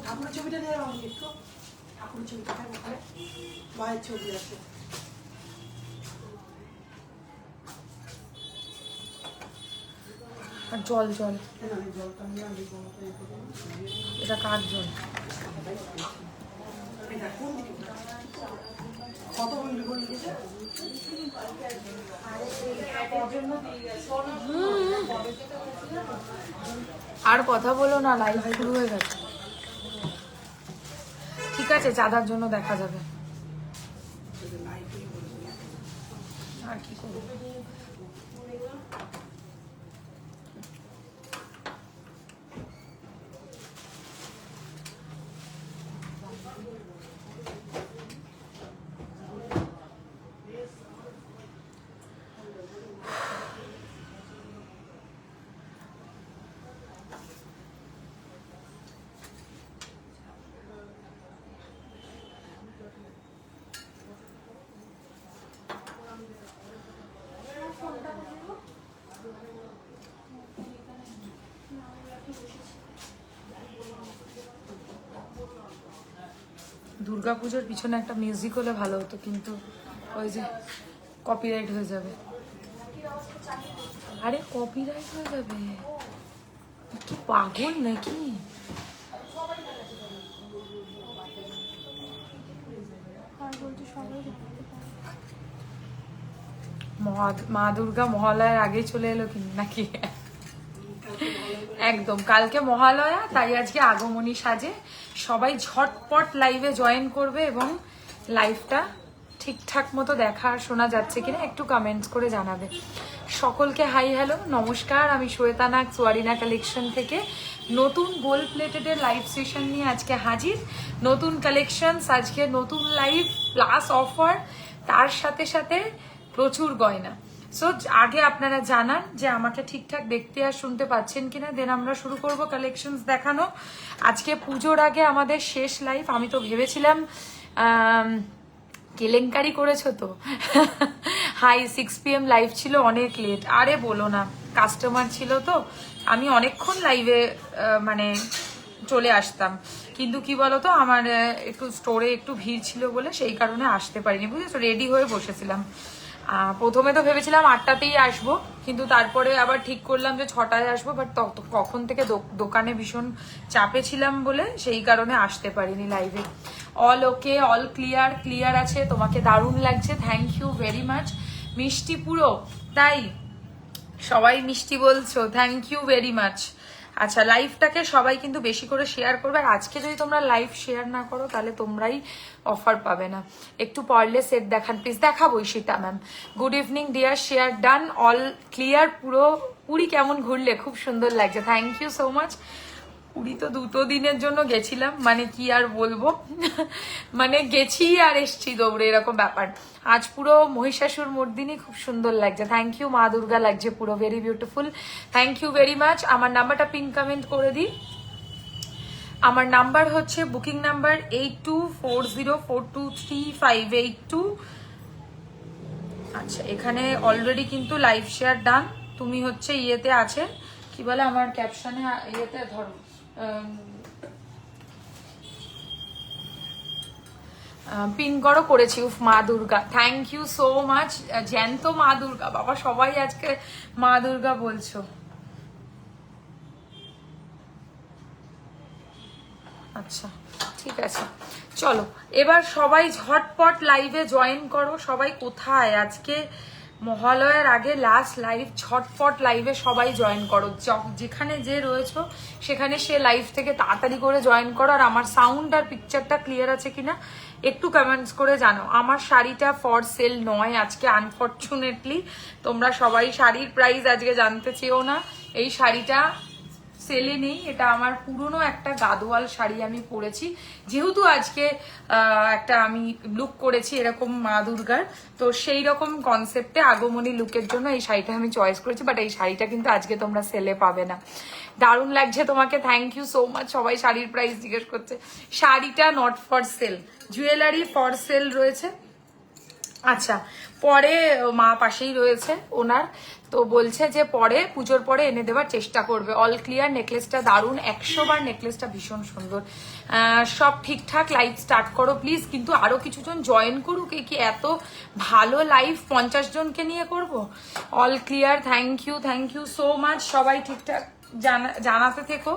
ঠাকুরের ছবিটা নিয়ে আমি একটু ঠাকুরের ছবিটা ওখানে মায়ের ছবি আছে। আর জল জল, এটা কার জল? কত বন্ধু লিখেছে আর কথা বলো না, লাইভ শুরু হয়ে গেছে। ঠিক আছে, চাঁদার জন্য দেখা যাবে। আর কি করবো? দুর্গাপুজোর পিছনে একটা মিউজিক হলে ভালো হতো, কিন্তু ওই যে কপিরাইট হয়ে যাবে। আরে কপিরাইট হয়ে যাবে, কি পাগল নাকি? মা দুর্গা মহালয়ার আগে চলে এলো কি নাকি? একদম, কালকে মহালয়া, তাই আজকে আগমনী সাজে সবাই ঝটপট লাইভে জয়েন করবে এবং লাইভটা ঠিকঠাক মতো দেখা আর শোনা যাচ্ছে কিনা একটু কমেন্টস করে জানাবে। সকলকে হাই হ্যালো নমস্কার, আমি শ্বেতা নাগ সোয়ারিনা কালেকশন থেকে নতুন গোল্ড প্লেটেডের লাইভ সেশন নিয়ে আজকে হাজির। নতুন কালেকশনস, আজকে নতুন লাইভ প্লাস অফার, তার সাথে সাথে প্রচুর গয়না। সো আগে আপনারা জানান যে আমাকে ঠিকঠাক দেখতে আর শুনতে পাচ্ছেন কিনা, দেন আমরা শুরু করব কালেকশনস দেখানো। আজকে পুজোর আগে আমাদের শেষ লাইভ। আমি তো ভেবেছিলাম কেলেঙ্কারি করেছো তো। হাই 6 PM লাইভ ছিল, অনেক লেট। আরে বলো না, কাস্টমার ছিল তো, আমি অনেকক্ষণ লাইভে মানে চলে আসতাম, কিন্তু কি বলতো আমার একটু স্টোরে একটু ভিড় ছিল বলে সেই কারণে আসতে পারিনি, বুঝেছো। রেডি হয়ে বসেছিলাম, প্রথমে তো ভেবেছিলাম 8টাতেই আসবো, কিন্তু তারপরে আবার ঠিক করলাম যে 6টায় আসবো, বাট কখন থেকে দোকানে ভীষণ চাপে ছিলাম বলে সেই কারণে আসতে পারিনি লাইভে। অল ওকে, অল ক্লিয়ার, ক্লিয়ার আছে, তোমাকে দারুণ লাগছে, থ্যাংক ইউ ভেরি মাচ। মিষ্টি পুরো, তাই সবাই মিষ্টি বলছো, থ্যাংক ইউ ভেরি মাচ। আচ্ছা, লাইভটাকে সবাই কিন্তু বেশি করে শেয়ার করবে, আর আজকে যদি তোমরা লাইভ শেয়ার না করো তাহলে তোমরাই অফার পাবে না। একটু পারলে সেট দেখান প্লিজ। দেখাবোই সেটা ma'am. Good evening dear, share done, all clear. Puri কেমন ঘুরলে? খুব সুন্দর লাগছে, thank you so much. Puri তো 2 দিনের জন্য গেছিলাম, মানে কি আর বলবো, মানে গেছি আর এসছি দৌড়ে, এরকম ব্যাপার। আজ পুরো মহিষাসুর মর্দিনী, খুব সুন্দর লাগছে, থ্যাংক ইউ। মা দুর্গা লাগছে পুরো, very beautiful, thank you very much. আমার নাম্বারটা পিন কমেন্ট করে দিই। আমার নাম্বার হচ্ছে বুকিং নাম্বার 8240423582। আচ্ছা, এখানে অলরেডি কিন্তু লাইভ শেয়ার ডান। তুমি হচ্ছে ইয়েতে আছে, কি বলে আমার ক্যাপশনে, ইয়েতে ধরো পিন করো, করেছি। উফ মা Durga, thank you so much. জ্যান্ত মা দুর্গা, বাবা সবাই আজকে মা দুর্গা বলছো। আচ্ছা ঠিক আছে, চলো এবার সবাই ঝটপট লাইভে জয়েন করো। সবাই কোথায় আজকে মহালয়ার আগে লাস্ট লাইভ, ঝটপট লাইভে সবাই জয়েন করো। যেখানে যে রয়েছো সেখানে সে লাইভ থেকে তাড়াতাড়ি করে জয়েন করো। আর আমার সাউন্ড আর পিকচারটা ক্লিয়ার আছে কিনা একটু কমেন্টস করে জানো। আমার শাড়িটা ফর সেল নয় আজকে, আনফরচুনেটলি। তোমরা সবাই শাড়ির প্রাইস আজকে জানতে চেয়েও না। এই শাড়িটা সেলে নেই, এটা আমার পুরনো একটা গাদোয়াল শাড়ি আমি পরেছি, যেহেতু আজকে একটা আমি লুক করেছি এরকম মা দুর্গার, তো সেই রকম কনসেপ্টে আগমনী লুকের জন্য এই শাড়িটা আমি চয়েস করেছি। বাট এই শাড়িটা কিন্তু আজকে তোমরা সেলে পাবে না। দারুণ লাগছে তোমাকে, থ্যাংক ইউ সো মাচ। সবাই শাড়ির প্রাইস জিজ্ঞেস করছে। শাড়িটা not for sale, jewellery for sale রয়েছে। আচ্ছা, পরে মা পাশেই রয়েছে ওনার, তো বলছে যে পরে পুজোর পরে এনে দেওয়ার চেষ্টা করবে। অল ক্লিয়ার, নেকলেসটা দারুণ, 100 বার নেকলেসটা ভীষণ সুন্দর। সব ঠিকঠাক, লাইভ স্টার্ট করো প্লিজ। কিন্তু আরো কিছুজন জয়েন করুক, কি এত ভালো লাইভ 50 জনকে নিয়ে করব। All clear, thank you so much. সবাই ঠিকঠাক জানাতে থেকো।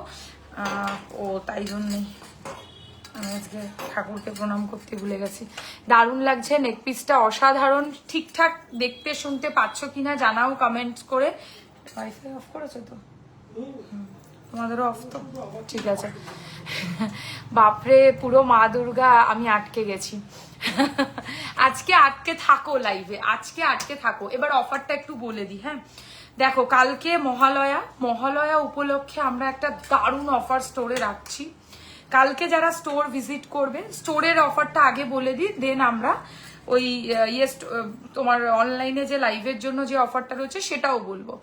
ও তাই জন্যই আমি আজকে ঠাকুরকে প্রণাম করতে ভুলে গেছি। দারুণ লাগছে, নেকপিসটা অসাধারণ। ঠিকঠাক দেখতে শুনতে পাচ্ছ কিনা জানাও কমেন্টস করে। ওয়াইফাই অফ করেছো তো? তোমাদেরও অফ তো? ঠিক আছে। বাপরে, পুরো মা দুর্গা আমি আটকে গেছি। আজকে আটকে থাকো লাইভে, আজকে আটকে থাকো। এবার অফারটা একটু বলে দিই। হ্যাঁ দেখো, কালকে মহালয়া উপলক্ষে আমরা একটা দারুণ অফার স্টোরে রাখছি। কালকে যারা স্টোর ভিজিট করবে, স্টোরের অফারটা আগে বলে দিই, দেন আমরা ওই তোমার অনলাইনে যে লাইভের জন্য যে অফারটা রয়েছে সেটাও বলবো।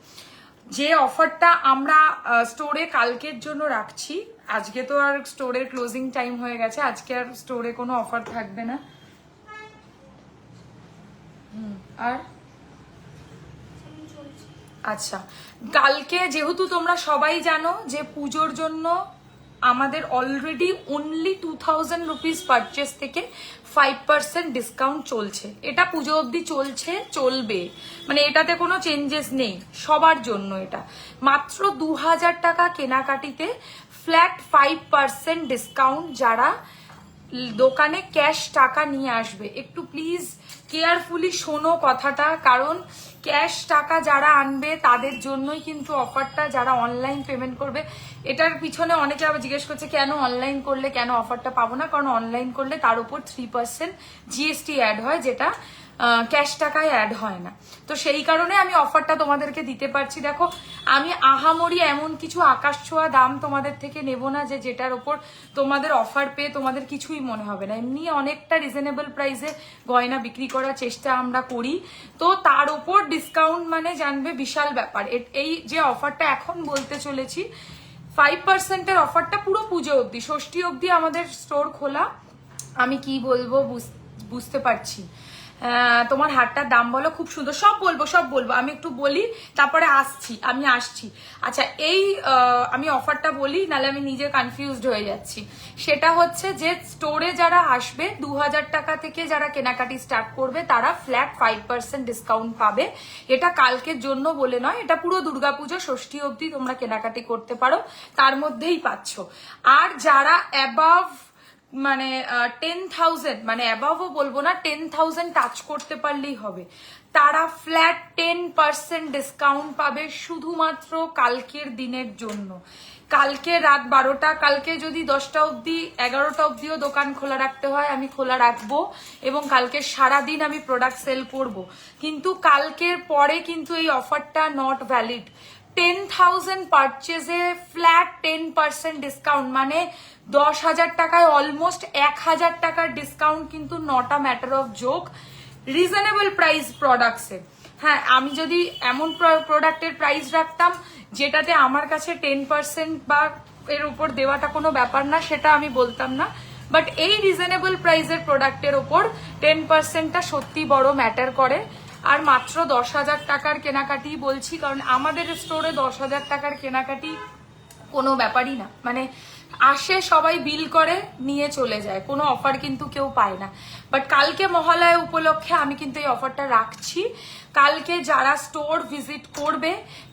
যে অফারটা আমরা স্টোরে কালকের জন্য রাখছি, আজকে তো আর স্টোরের ক্লোজিং টাইম হয়ে গেছে, আজকে আর স্টোরে কোনো অফার থাকবে না। আর আচ্ছা, কালকে যেহেতু তোমরা সবাই জানো যে পুজোর জন্য আমাদের অলরেডি অনলি 2000 রুপিস পারচেস থেকে 5% ডিসকাউন্ট চলছে। এটা পুজো অবধি চলবে, মানে এটাতে কোনো চেঞ্জেস নেই, সবার জন্য এটা। মাত্র 2000 টাকা কেনাকাটিতে ফ্ল্যাট 5% ডিসকাউন্ট। যারা দোকানে ক্যাশ টাকা নিয়ে আসবে, একটু প্লিজ কেয়ারফুলি শোনো কথাটা, কারণ ক্যাশ টাকা যারা আনবে তাদের জন্যই কিন্তু অফারটা। যারা অনলাইন পেমেন্ট করবে, এটার পিছনে অনেকে আবার জিজ্ঞেস করছে কেন অনলাইন করলে কেন অফারটা পাবো না। কারণ অনলাইন করলে তার উপর 3% জিএসটি অ্যাড হয়, যেটা ক্যাশ টাকায় অ্যাড হয় না। তো সেই কারণে আমি অফারটা তোমাদেরকে দিতে পারছি। দেখো, আমি আহামরি এমন কিছু আকাশ ছোঁয়া দাম তোমাদের থেকে নেব না যে যেটার ওপর তোমাদের অফার পেয়ে তোমাদের কিছুই মনে হবে না। এমনি অনেকটা রিজনেবল প্রাইসে গয়না বিক্রি করার চেষ্টা আমরা করি, তো তার ওপর ডিসকাউন্ট মানে জানবে বিশাল ব্যাপার। এই যে অফারটা এখন বলতে চলেছি, 5%-এর অফারটা পুরো পুজো অবধি, ষষ্ঠী অবধি আমাদের স্টোর খোলা। আমি কি বলবো বুঝতে পারছি। তোমার হারটার দাম বলো, খুব সুন্দর। সব বলবো আমি একটু বলি, তারপরে আমি আসছি। আচ্ছা, এই আমি অফারটা বলি, নাহলে আমি নিজে কনফিউজড হয়ে যাচ্ছি। সেটা হচ্ছে যে স্টোরে যারা আসবে 2000 টাকা থেকে যারা কেনাকাটি স্টার্ট করবে, তারা ফ্ল্যাট 5% ডিসকাউন্ট পাবে। এটা কালকের জন্য বলে নয়, এটা পুরো দুর্গাপুজো ষষ্ঠী অবধি তোমরা কেনাকাটি করতে পারো, তার মধ্যেই পাচ্ছ। আর যারা অ্যাবাভ মানে 10,000, মানে অ্যাবাভও বলবো না, 10,000 টাচ করতে পারলেই হবে, তারা ফ্ল্যাট 10% ডিসকাউন্ট পাবে শুধুমাত্র কালকের দিনের জন্য। কালকে রাত 12টা, কালকে যদি 10টা অবধি 11টা অবধিও দোকান খোলা রাখতে হয় আমি খোলা রাখবো, এবং কালকে সারাদিন আমি প্রোডাক্ট সেল করব। কিন্তু কালকের পরে কিন্তু এই অফারটা নট ভ্যালিড। 10,000 পারচেজে ফ্ল্যাট 10% ডিসকাউন্ট, মানে 10,000 টাকায় অলমোস্ট 1,000 টাকার ডিসকাউন্ট কিন্তু not a matter of joke. Reasonable price প্রোডাক্টসে। হ্যাঁ, আমি যদি এমন প্রোডাক্টের প্রাইস রাখতাম যেটাতে আমার কাছে 10% বা এর উপর দেওয়াটা কোনো ব্যাপার না, সেটা আমি বলতাম না। বাট এই রিজনেবল প্রাইসের প্রোডাক্টের ওপর 10%টা সত্যি বড় ম্যাটার করে। আর মাত্র 10,000 টাকার কেনাকাটি বলছি, কারণ আমাদের স্টোরে 10,000 টাকার কেনাকাটি কোনো ব্যাপারই না। মানে আসে সবাই, বিল করে নিয়ে চলে যায়, কোনো অফার কিন্তু কেউ পায় না। বাট কালকে মহালয়া উপলক্ষে আমি কিন্তু এই অফারটা রাখছি। কালকে যারা স্টোর ভিজিট করবে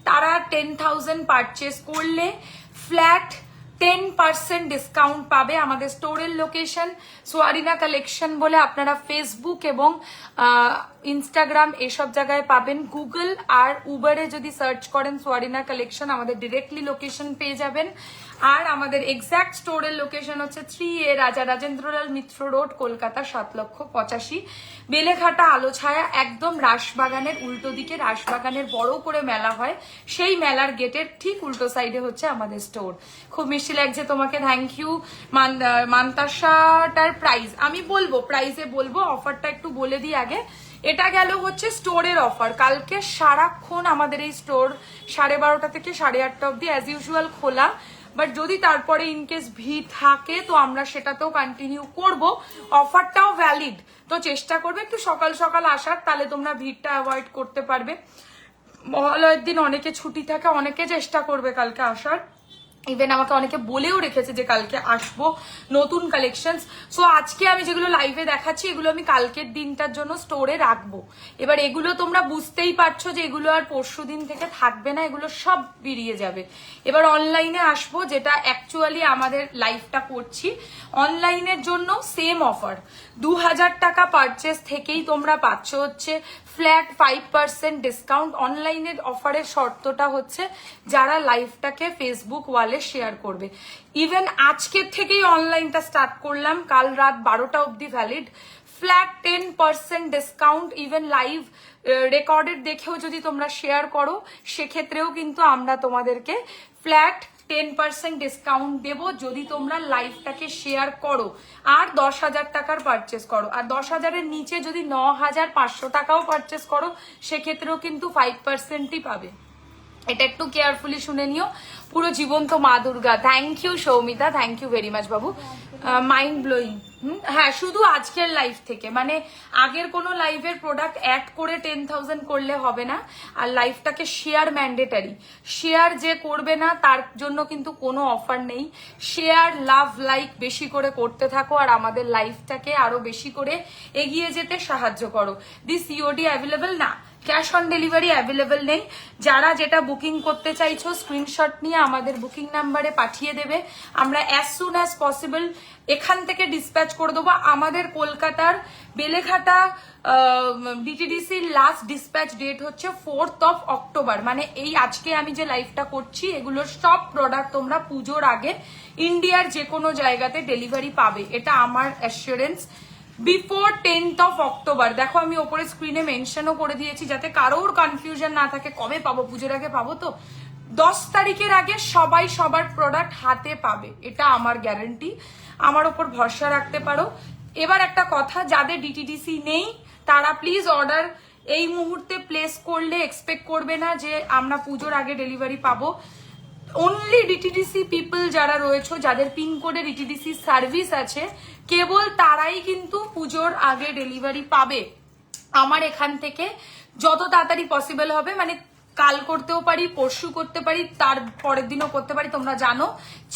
তারা 10,000 পারচেস করলে ফ্ল্যাট 10% ডিসকাউন্ট পাবে। আমাদের স্টোরের লোকেশন সোয়ারিনা কালেকশন বলে আপনারা ফেসবুক এবং ইনস্টাগ্রাম এসব জায়গায় পাবেন। গুগল আর উবারে যদি সার্চ করেন সোয়ারিনা কালেকশন, আমাদের ডিরেক্টলি লোকেশন পেয়ে যাবেন। আর আমাদের এক্সাক্ট স্টোরের লোকেশন হচ্ছে 3A রাজা রাজেন্দ্রলাল মিত্র রোড, কলকাতা 7,85,000। বেলেঘাটা আলো ছায়া, একদম রাসবাগানের উল্টো দিকে, রাসবাগানের বড় করে মেলা হয়, সেই মেলার গেটের ঠিক উল্টো সাইডে হচ্ছে আমাদের স্টোর। খুব মিষ্টি লাগছে তোমাকে, থ্যাংক ইউ মান্তাসাটার প্রাইস আমি বলবো, প্রাইসে বলবো, অফারটা একটু বলে দিই আগে। এটা গেল হচ্ছে স্টোরের অফার। কালকে সারাক্ষণ আমাদের এই স্টোর 12:30 থেকে 8:30 অব্দি অ্যাজ ইউজুয়াল খোলা। বাট যদি তারপরে ইনকেস ভিড় থাকে তো আমরা সেটাতেও কন্টিনিউ করব, অফারটাও ভ্যালিড। তো চেষ্টা করবে একটু সকাল সকাল আসার, তাহলে তোমরা ভিড়টা অ্যাভয়েড করতে পারবে। মহালয়ের দিন অনেকে ছুটি থাকে, অনেকে চেষ্টা করবে কালকে আসার। ইভেন আমাকে অনেকে বলেও রেখেছে যে কালকে আসবো নতুন কালেকশনস। সো আজকে আমি যেগুলো লাইভে দেখাচ্ছি এগুলো আমি কালকের দিনটার জন্য স্টোরে রাখবো। এবার এগুলো তোমরা বুঝতেই পারছো যে এগুলো আর পরশু দিন থেকে থাকবে না, এগুলো সব বেরিয়ে যাবে। এবার অনলাইনে আসবো, যেটা অ্যাকচুয়ালি আমাদের লাইভটা করছি অনলাইনের জন্য সেম অফার। 2000 টাকা পারচেস থেকেই তোমরা পাচ্ছ হচ্ছে ফ্ল্যাট 5% ডিসকাউন্ট। অনলাইনের অফারের শর্তটা হচ্ছে যারা লাইভটাকে ফেসবুক ওয়ালে শেয়ার করবে। ইভেন আজকের থেকেই অনলাইনটা স্টার্ট করলাম, কাল রাত 12টা অবধি valid. Flat 10% discount. Even live recorded দেখেও যদি তোমরা শেয়ার করো সেক্ষেত্রেও কিন্তু আমরা তোমাদেরকে ফ্ল্যাট 10% ডিসকাউন্ট দেব যদি তোমরা লাইভটাকে শেয়ার করো আর 10,000 টাকার পারচেস করো। আর 10,000-এর নিচে যদি 9,500 টাকাও পারচেস করো সেক্ষেত্রেও কিন্তু 5%ই পাবে। এটা একটু কেয়ারফুলি শুনে নিও। পুরো জীবন্ত Ma Durga. Thank you Soumita, thank you very much বাবু। Mind blowing. হ্যাঁ, শুধু আজকের লাইভ থেকে, মানে আগের কোনো লাইভের প্রোডাক্ট অ্যাড করে 10,000 করলে হবে না। আর লাইভটাকে শেয়ার ম্যান্ডেটারি। শেয়ার যে করবে না তার জন্য কিন্তু কোনো অফার নেই। শেয়ার, লাভ, লাইক বেশি করে করতে থাকো আর আমাদের লাইভটাকে আরো বেশি করে এগিয়ে যেতে সাহায্য করো। দিস সিওডি অ্যাভেলেবল না, ক্যাশ অন ডেলিভারি অ্যাভেলেবেল নেই। যারা যেটা বুকিং করতে চাইছো স্ক্রিনশট নিয়ে আমাদের বুকিং নাম্বারে পাঠিয়ে দেবে, আমরা অ্যাজ সুন অ্যাজ পসিবল এখান থেকে ডিসপ্যাচ করে দেবো। আমাদের কলকাতার বেলেঘাটা ডিটিডিসির লাস্ট ডিসপ্যাচ ডেট হচ্ছে 4th of October। মানে এই আজকে আমি যে লাইভটা করছি এগুলোর সব প্রোডাক্ট তোমরা পুজোর আগে ইন্ডিয়ার যে কোনো জায়গাতে ডেলিভারি পাবে, এটা আমার assurance. Before 10th of October। দেখো আমি ওপরে স্ক্রিনে মেনশনও করে দিয়েছি যাতে কারোর কনফিউশন না থাকে কবে পাবো, পুজোর আগে পাবো তো। 10 তারিখের আগে সবাই সবার প্রোডাক্ট হাতে পাবে, এটা আমার গ্যারান্টি। আমার ওপর ভরসা রাখতে পারো। এবার একটা কথা, যাদের ডিটিডিসি নেই তারা প্লিজ অর্ডার এই মুহূর্তে প্লেস করলে এক্সপেক্ট করবে না যে আমরা পুজোর আগে ডেলিভারি পাবো। অনলি ডিটিডিসি পিপল যারা রয়েছে, যাদের পিনকোডে ডিটিডিসি সার্ভিস আছে, কেবল তারাই কিন্তু পুজোর আগে ডেলিভারি পাবে। আমার এখান থেকে যত তাড়াতাড়ি পসিবল হবে, মানে কাল করতেও পারি, পরশু করতে পারি, তার পরের দিনও করতে পারি। তোমরা জানো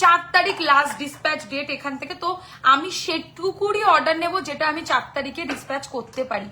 4 তারিখ লাস্ট ডিসপ্যাচ ডেট এখান থেকে। তো আমি সেটুকুরই অর্ডার নেব যেটা আমি 4 তারিখে ডিসপ্যাচ করতে পারি।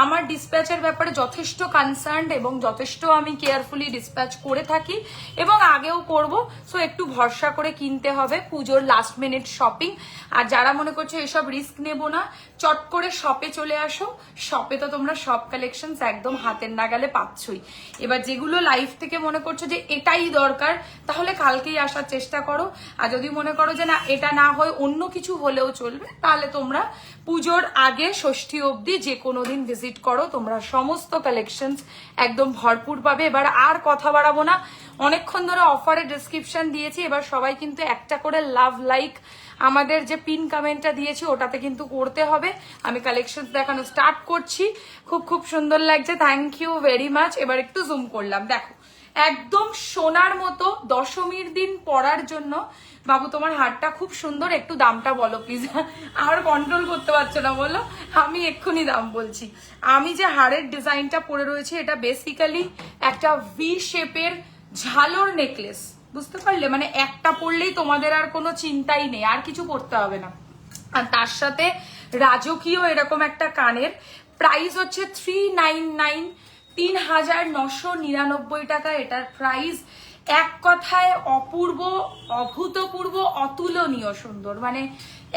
আমার ডিসপ্যাচের ব্যাপারে যথেষ্ট কনসার্ন এবং যথেষ্ট আমি কেয়ারফুলি ডিসপ্যাচ করে থাকি এবং আগেও করব। সো একটু ভরসা করে কিনতে হবে, পুজোর লাস্ট মিনিট শপিং। আর যারা মনে করছো এসব রিস্ক নেব না, চট করে শপে চলে আসো। শপে তো তোমরা সব কালেকশন একদম হাতের নাগালে পাচ্ছই। এবার যেগুলো লাইভ থেকে মনে করছো যে এটাই দরকার, তাহলে কালকেই আসার চেষ্টা করো। আর যদি মনে করো যে না এটা না হয় অন্য কিছু হলেও চলবে, তাহলে তোমরা পুজোর আগে ষষ্ঠী অবধি যে কোনো দিন ভিজিট করো, তোমরা সমস্ত কালেকশন একদম ভরপুর পাবে। এবার আর কথা বাড়াবো না, অনেকক্ষণ ধরে অফারের ডেসক্রিপশন দিয়েছি। এবার সবাই কিন্তু একটা করে লাভ, লাইক আমাদের যে পিন কমেন্টটা দিয়েছি ওটাতে কিন্তু করতে হবে। আমি কালেকশন দেখানো স্টার্ট করছি। খুব খুব সুন্দর লাগছে, থ্যাংক ইউ ভেরি মাচ। এবার একটু জুম করলাম, দেখো একদম সোনার মতো দশমীর দিন পরার জন্য। বাবু তোমার হারটা খুব সুন্দর, একটু দামটা বলো প্লিজ। আর কন্ট্রোল করতে পারছো না বলো, আমি এক্ষুনি দাম বলছি। আমি যে হারের ডিজাইনটা পরে রয়েছে এটা বেসিক্যালি একটা ভি শেপের ঝালর নেকলেস, বুঝতে পারলে? মানে একটা পরলেই তোমাদের আর কোনো চিন্তাই নেই, আর কিছু পরতে হবে না। আর তার সাথে রাজকীয় এরকম একটা কানের। প্রাইস হচ্ছে 399, 3,999 টাকা এটার প্রাইস। এক কথায় অপূর্ব, অভূতপূর্ব, অতুলনীয় সুন্দর। মানে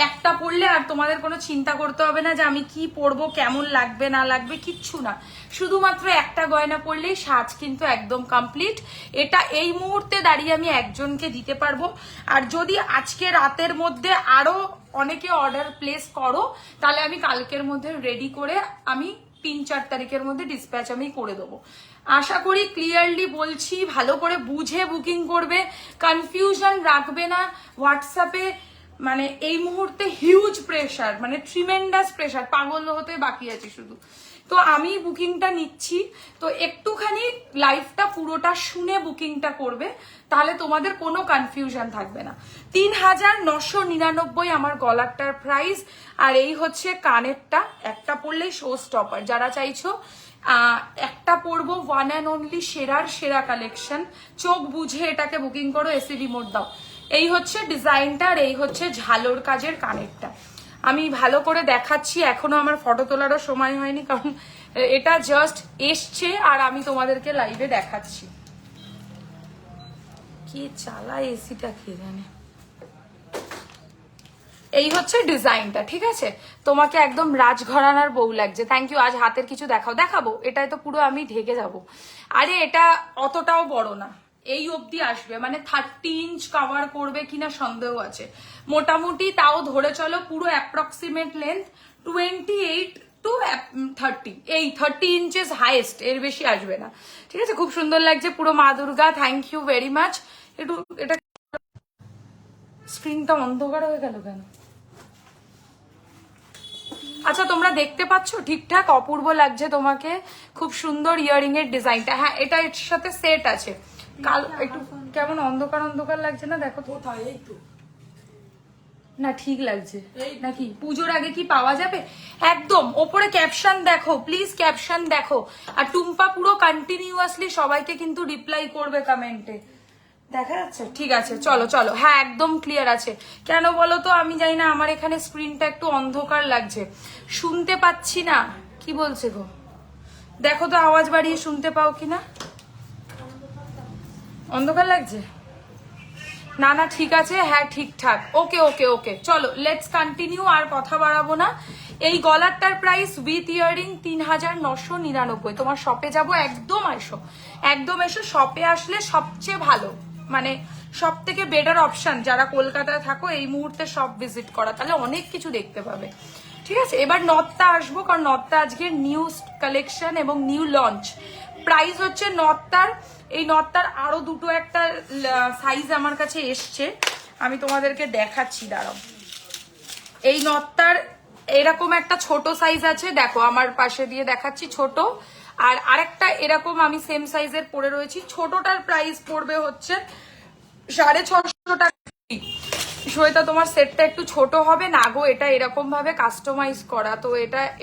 একটা পরলে আর তোমাদের কোনো চিন্তা করতে হবে না যে আমি কি পরবো, কেমন লাগবে না লাগবে, কিচ্ছু না। শুধুমাত্র একটা গয়না পরলেই সাজ কিন্তু একদম কমপ্লিট। এটা এই মুহূর্তে দাঁড়িয়ে আমি একজনকে দিতে পারবো। আর যদি আজকে রাতের মধ্যে আরো অনেকে অর্ডার প্লেস করো, তাহলে আমি কালকের মধ্যে রেডি করে আমি 3-4 তারিখের মধ্যে ডিসপ্যাচ আমি করে দেবো। আশা করি ক্লিয়ারলি বলছি, ভালো করে বুঝে বুকিং করবে, কনফিউশন রাখবে না। হোয়াটসঅ্যাপে মানে এই মুহূর্তে হিউজ প্রেশার, মানে ট্রিমেন্ডাস প্রেশার, পাগল হতে বাকি আছে শুধু। তো আমি বুকিংটা নিচ্ছি, তো একটুখানি লাইভটা পুরোটা শুনে বুকিংটা করবে, তাহলে তোমাদের কোনো কনফিউশন থাকবে না। 3999 আমার গলারটার প্রাইস, আর এই হচ্ছে কানেরটা, একটা পরলেই শো স্টপার। যারা চাইছো একটা পরবো, ওয়ান অ্যান্ড অনলি সেরার সেরা কালেকশন, চোখ বুঝে এটাকে বুকিং করো, এসি রিমোট দাও। এই হচ্ছে ডিজাইনটা, আর এই হচ্ছে ঝালোর কাজের কানেরটা। আমি ভালো করে দেখাচ্ছি, এখনো আমার ফটো তোলারও সময় হয়নি, কারণ এটা জাস্ট এসছে আর আমি তোমাদেরকে লাইভে দেখাচ্ছি। কি চালায় এসিটা কে জানে। এই হচ্ছে ডিজাইনটা, ঠিক আছে? তোমাকে একদম রাজঘরানার বউ লাগছে। Thank you. আজ হাতের কিছু দেখাবো, এটাই তো পুরো আমি ঢেকে যাব। আরে এটা অতটাও বড় না, এই অবধি আসবে, মানে 30 ইঞ্চ কভার করবে কিনা সন্দেহ আছে। মোটামুটি তাও ধরে চলো পুরো অ্যাপ্রক্সিমেট লেন্থ 28 to 30, এই 30 ইঞ্চেস হাইয়েস্ট, এর বেশি আসবে না, ঠিক আছে? খুব সুন্দর লাগছে, পুরো মা Durga. Thank you very much. একটু এটা স্ক্রিনটা অন্ধকার হয়ে গেল কেন? আচ্ছা, তোমরা দেখতে পাচ্ছ ঠিকঠাক? অপূর্ব লাগছে তোমাকে, খুব সুন্দর ইয়ারিং এর ডিজাইনটা। হ্যাঁ, এটা এর সাথে সেট আছে। কালো একটু কেমন অন্ধকার অন্ধকার লাগছে না? দেখো তো, এই তো না ঠিক লাগছে নাকি? পুজোর আগে কি পাওয়া যাবে? একদম ওপরে ক্যাপশন দেখো প্লিজ, ক্যাপশন দেখো। আর টুম্পা পুরো কন্টিনিউয়াসলি সবাইকে কিন্তু রিপ্লাই করবে কমেন্টে, দেখা যাচ্ছে? ঠিক আছে, চলো চলো। হ্যাঁ, একদম ক্লিয়ার আছে। কেন বলো তো, আমি জানি না, আমার এখানে স্ক্রিনটা একটু অন্ধকার লাগছে, শুনতে পাচ্ছি না। কি বলছে গো? দেখো তো আওয়াজ বাড়িয়ে শুনতে পাও কিনা। অন্ধকার লাগছে? না না ঠিক আছে, হ্যাঁ ঠিকঠাক। ওকে ওকে ওকে, চলো লেটস কন্টিনিউ, আর কথা বাড়াবো না। এই গলারটার প্রাইস উইথ ইয়ারিং 3999। তোমার শপে যাব, একদম এসো, একদম এসো। শপে আসলে সবচেয়ে ভালো, মানে সব থেকে বেটার অপশন, যারা কলকাতায় থাকো এই মুহূর্তে সব ভিজিট করা, তাহলে অনেক কিছু দেখতে পাবে, ঠিক আছে? এবার নর্থটা আসবো, কারণ নর্থটা আজকে নিউ কালেকশন এবং নিউ লঞ্চ। প্রাইস হচ্ছে নর্থটার, এই নর্থটার আরো দুটো একটা সাইজ আমার কাছে এসছে, আমি তোমাদেরকে দেখাচ্ছি, দাঁড়াও। এই নর্থটার এরকম একটা ছোট সাইজ আছে, দেখো আমার পাশে দিয়ে দেখাচ্ছি, ছোট। আর আরেকটা এরকম আমি সেম সাইজের পরে রয়েছি। ছোটটার প্রাইস পড়বে হচ্ছে 650 টাকা। শ্বেতা, তোমার সেটটা একটু ছোট হবে না গো, এটা এরকম ভাবে কাস্টমাইজ করা, তো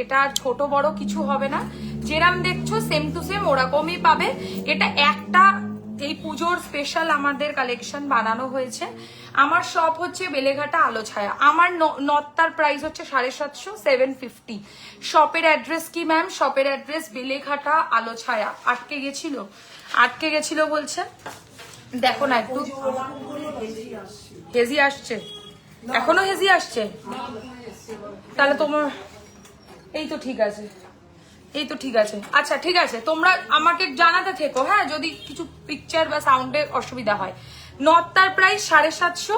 এটা আর ছোট বড় কিছু হবে না, যেরাম দেখছো সেম টু সেম ওরকমই পাবে। এটা একটা এই পুজোর স্পেশাল আমাদের কালেকশন বানানো হয়েছে। আমার শপ হচ্ছে বেলেঘাটা আলো ছায়া। আমার নর্থটার প্রাইস হচ্ছে 750, 750। শপের অ্যাড্রেস কি ম্যাম? শপের অ্যাড্রেস বেলেঘাটা আলো ছায়া। আটকে গেছিল বলছে, দেখো না একটু। হেজি আসছে, এখনো হেজি আসছে? তাহলে তোমার এই তো ঠিক আছে, এই তো ঠিক আছে। আচ্ছা ঠিক আছে, তোমরা আমাকে জানাতে থেকো, হ্যাঁ, যদি কিছু পিকচার বা সাউন্ডে অসুবিধা হয়। নর্থটার প্রাইস 750,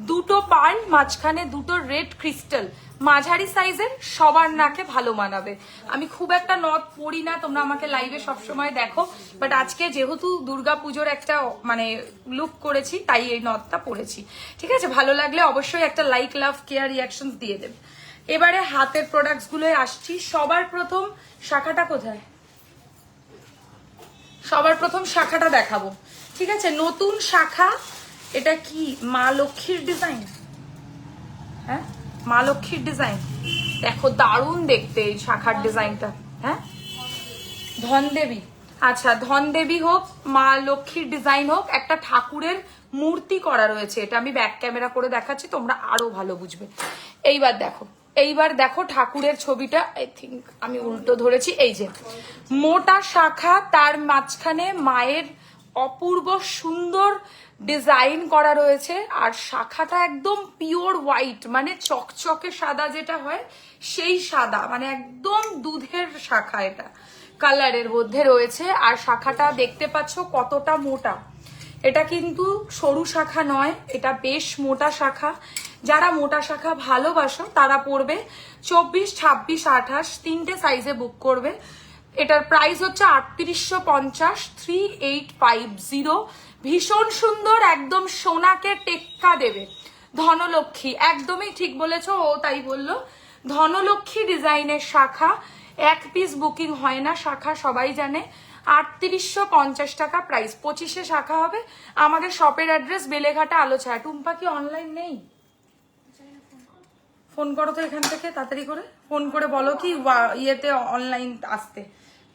দুটো পার্ল, মাঝখানে দুটো রেড ক্রিস্টাল, মাঝারি সাইজের, সবার নাকে ভালো মানাবে। আমি খুব একটা নর্থ পরি না, তোমরা আমাকে লাইভে সবসময় দেখো, বাট আজকে যেহেতু দুর্গাপুজোর একটা মানে লুক করেছি, তাই এই নর্থটা পরেছি, ঠিক আছে? ভালো লাগলে অবশ্যই একটা লাইক, লাভ, কেয়ার, রিয়াকশন দিয়ে দেবে। এবারে হাতের প্রোডাক্টস গুলোয় আসছি। সবার প্রথম শাখাটা কোথায়? সবার প্রথম শাখাটা দেখাবো, ঠিক আছে? নতুন শাখা, এটা কি মা লক্ষ্মীর ডিজাইন? হ্যাঁ, মা লক্ষ্মীর ডিজাইন, দেখো দারুণ দেখতে এই শাখার ডিজাইনটা। হ্যাঁ, ধনদেবী, আচ্ছা ধনদেবী হোক, মা লক্ষ্মীর ডিজাইন হোক, একটা ঠাকুরের মূর্তি করা রয়েছে। এটা আমি ব্যাক ক্যামেরা করে দেখাচ্ছি, তোমরা আরো ভালো বুঝবে। এইবার দেখো ঠাকুরের ছবিটা, আই থিঙ্ক আমি উল্টো ধরেছি। এই যে মোটা শাখা, তার মাঝখানে মায়ের অপূর্ব সুন্দর ডিজাইন করা রয়েছে, আর শাখাটা একদম পিওর হোয়াইট, মানে চকচকে সাদা যেটা হয় সেই সাদা, মানে একদম দুধের শাখা, এটা কালারের মধ্যে রয়েছে। আর শাখাটা দেখতে পাচ্ছ কতটা মোটা, এটা কিন্তু সরু শাখা নয়, এটা বেশ মোটা শাখা। যারা মোটা শাখা ভালোবাসো তারা পড়বে 24, 26, 28 তিনটে সাইজে বুক করবে। এটার প্রাইস হচ্ছে 3850, 3850। ভীষণ সুন্দর, একদম সোনাকে টেক্কা দেবে। ধনলক্ষ্মী, একদমই ঠিক বলেছো, ও তাই বললো। ধনলক্ষ্মী ডিজাইনের শাখা, এক পিস বুকিং হয় না, শাখা সবাই জানে। 3850 টাকা প্রাইস, 25-এ শাখা হবে। আমাদের শপের অ্যাড্রেস বেলেঘাটা আলোছায়া। টুম্পা কি অনলাইন নেই? ফোন করো তো এখান থেকে তাড়াতাড়ি করে, ফোন করে বলো কি ইয়েতে অনলাইন আসতে,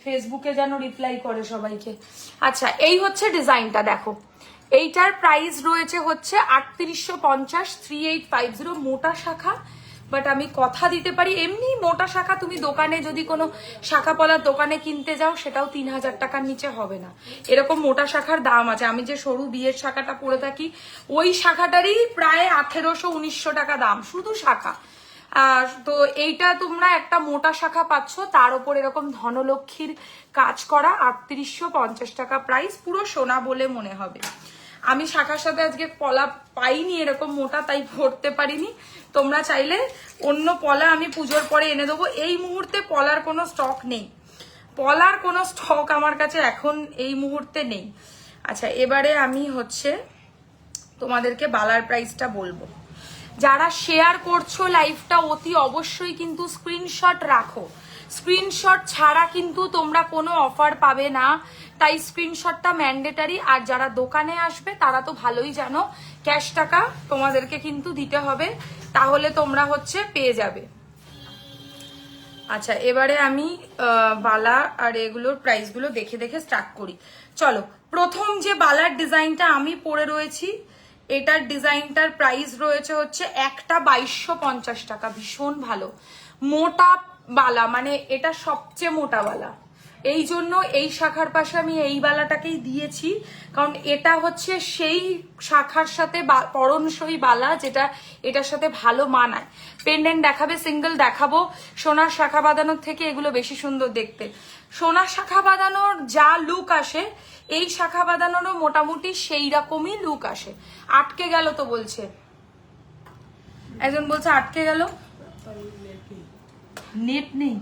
ফেসবুকে যেন রিপ্লাই করে সবাইকে। আচ্ছা, এই হচ্ছে ডিজাইনটা, দেখো এইটার প্রাইস রয়েছে হচ্ছে 3850, 3850 মোটা শাখা। বাট আমি কথা দিতে পারি, এমনি মোটা শাখা তুমি দোকানে যদি কোনো শাখা পলার দোকানে কিনতে যাও সেটাও 3000 টাকার নিচে হবে না। এরকম মোটা শাখার দাম আছে। আমি যে সরু বিয়ের শাখাটা পরে থাকি ওই শাখাটারই প্রায় 1800-1900 টাকা দাম, শুধু শাখা। তো এইটা তোমরা একটা মোটা শাখা পাচ্ছ, তার উপর এরকম ধনলক্ষ্মীর কাজ করা, 3850 টাকা প্রাইস, পুরো সোনা বলে মনে হবে। আমি শাখার সাথে আজকে পলা পাইনি এরকম মোটা, তাই ভরতে পারিনি। তোমরা চাইলে অন্য পলা আমি পুজোর পরে এনে দেবো। এই মুহূর্তে পলার কোনো স্টক নেই, পলার কোনো স্টক আমার কাছে এখন এই মুহূর্তে নেই। আচ্ছা, এবারে আমি হচ্ছে তোমাদেরকে বালার প্রাইসটা বলবো। যারা শেয়ার করছো লাইভটা অতি অবশ্যই কিন্তু স্ক্রিনশট রাখো, স্ক্রিনশট ছাড়া কিন্তু তোমরা কোনো অফার পাবে না, তাই স্ক্রিনশটটা ম্যান্ডেটারি। আর যারা দোকানে আসবে তারা তো ভালোই জানো ক্যাশ টাকা তোমাদেরকে কিন্তু দিতে হবে, তাহলে তোমরা হচ্ছে পেয়ে যাবে। আচ্ছা, এবারে আমি বালা আর এগুলোর প্রাইসগুলো দেখে দেখে স্টার্ট করি। চলো, প্রথম যে বালার ডিজাইনটা আমি পরে রয়েছি, এটার ডিজাইনটার প্রাইস রয়েছে হচ্ছে একটা 2250 টাকা। ভীষণ ভালো মোটা বালা, মানে এটা সবচেয়ে মোটা বালা, এই জন্য এই শাখার পাশে আমি এই বালাটাকেই দিয়েছি, কারণ এটা হচ্ছে সেই শাখার সাথে পরনসই বালা যেটা এটার সাথে ভালো মানায়। পেন্ডেন্ট দেখাবে, সিঙ্গেল দেখাবো। সোনার শাখা বাঁধানোর থেকে এগুলো বেশি সুন্দর দেখতে। সোনার শাখা বাঁধানোর যা লুক আসে, এই শাখা বাঁধানোরও মোটামুটি সেই রকমই লুক আসে। আটকে গেল তো বলছে, একজন বলছে আটকে গেল, নেট নেই।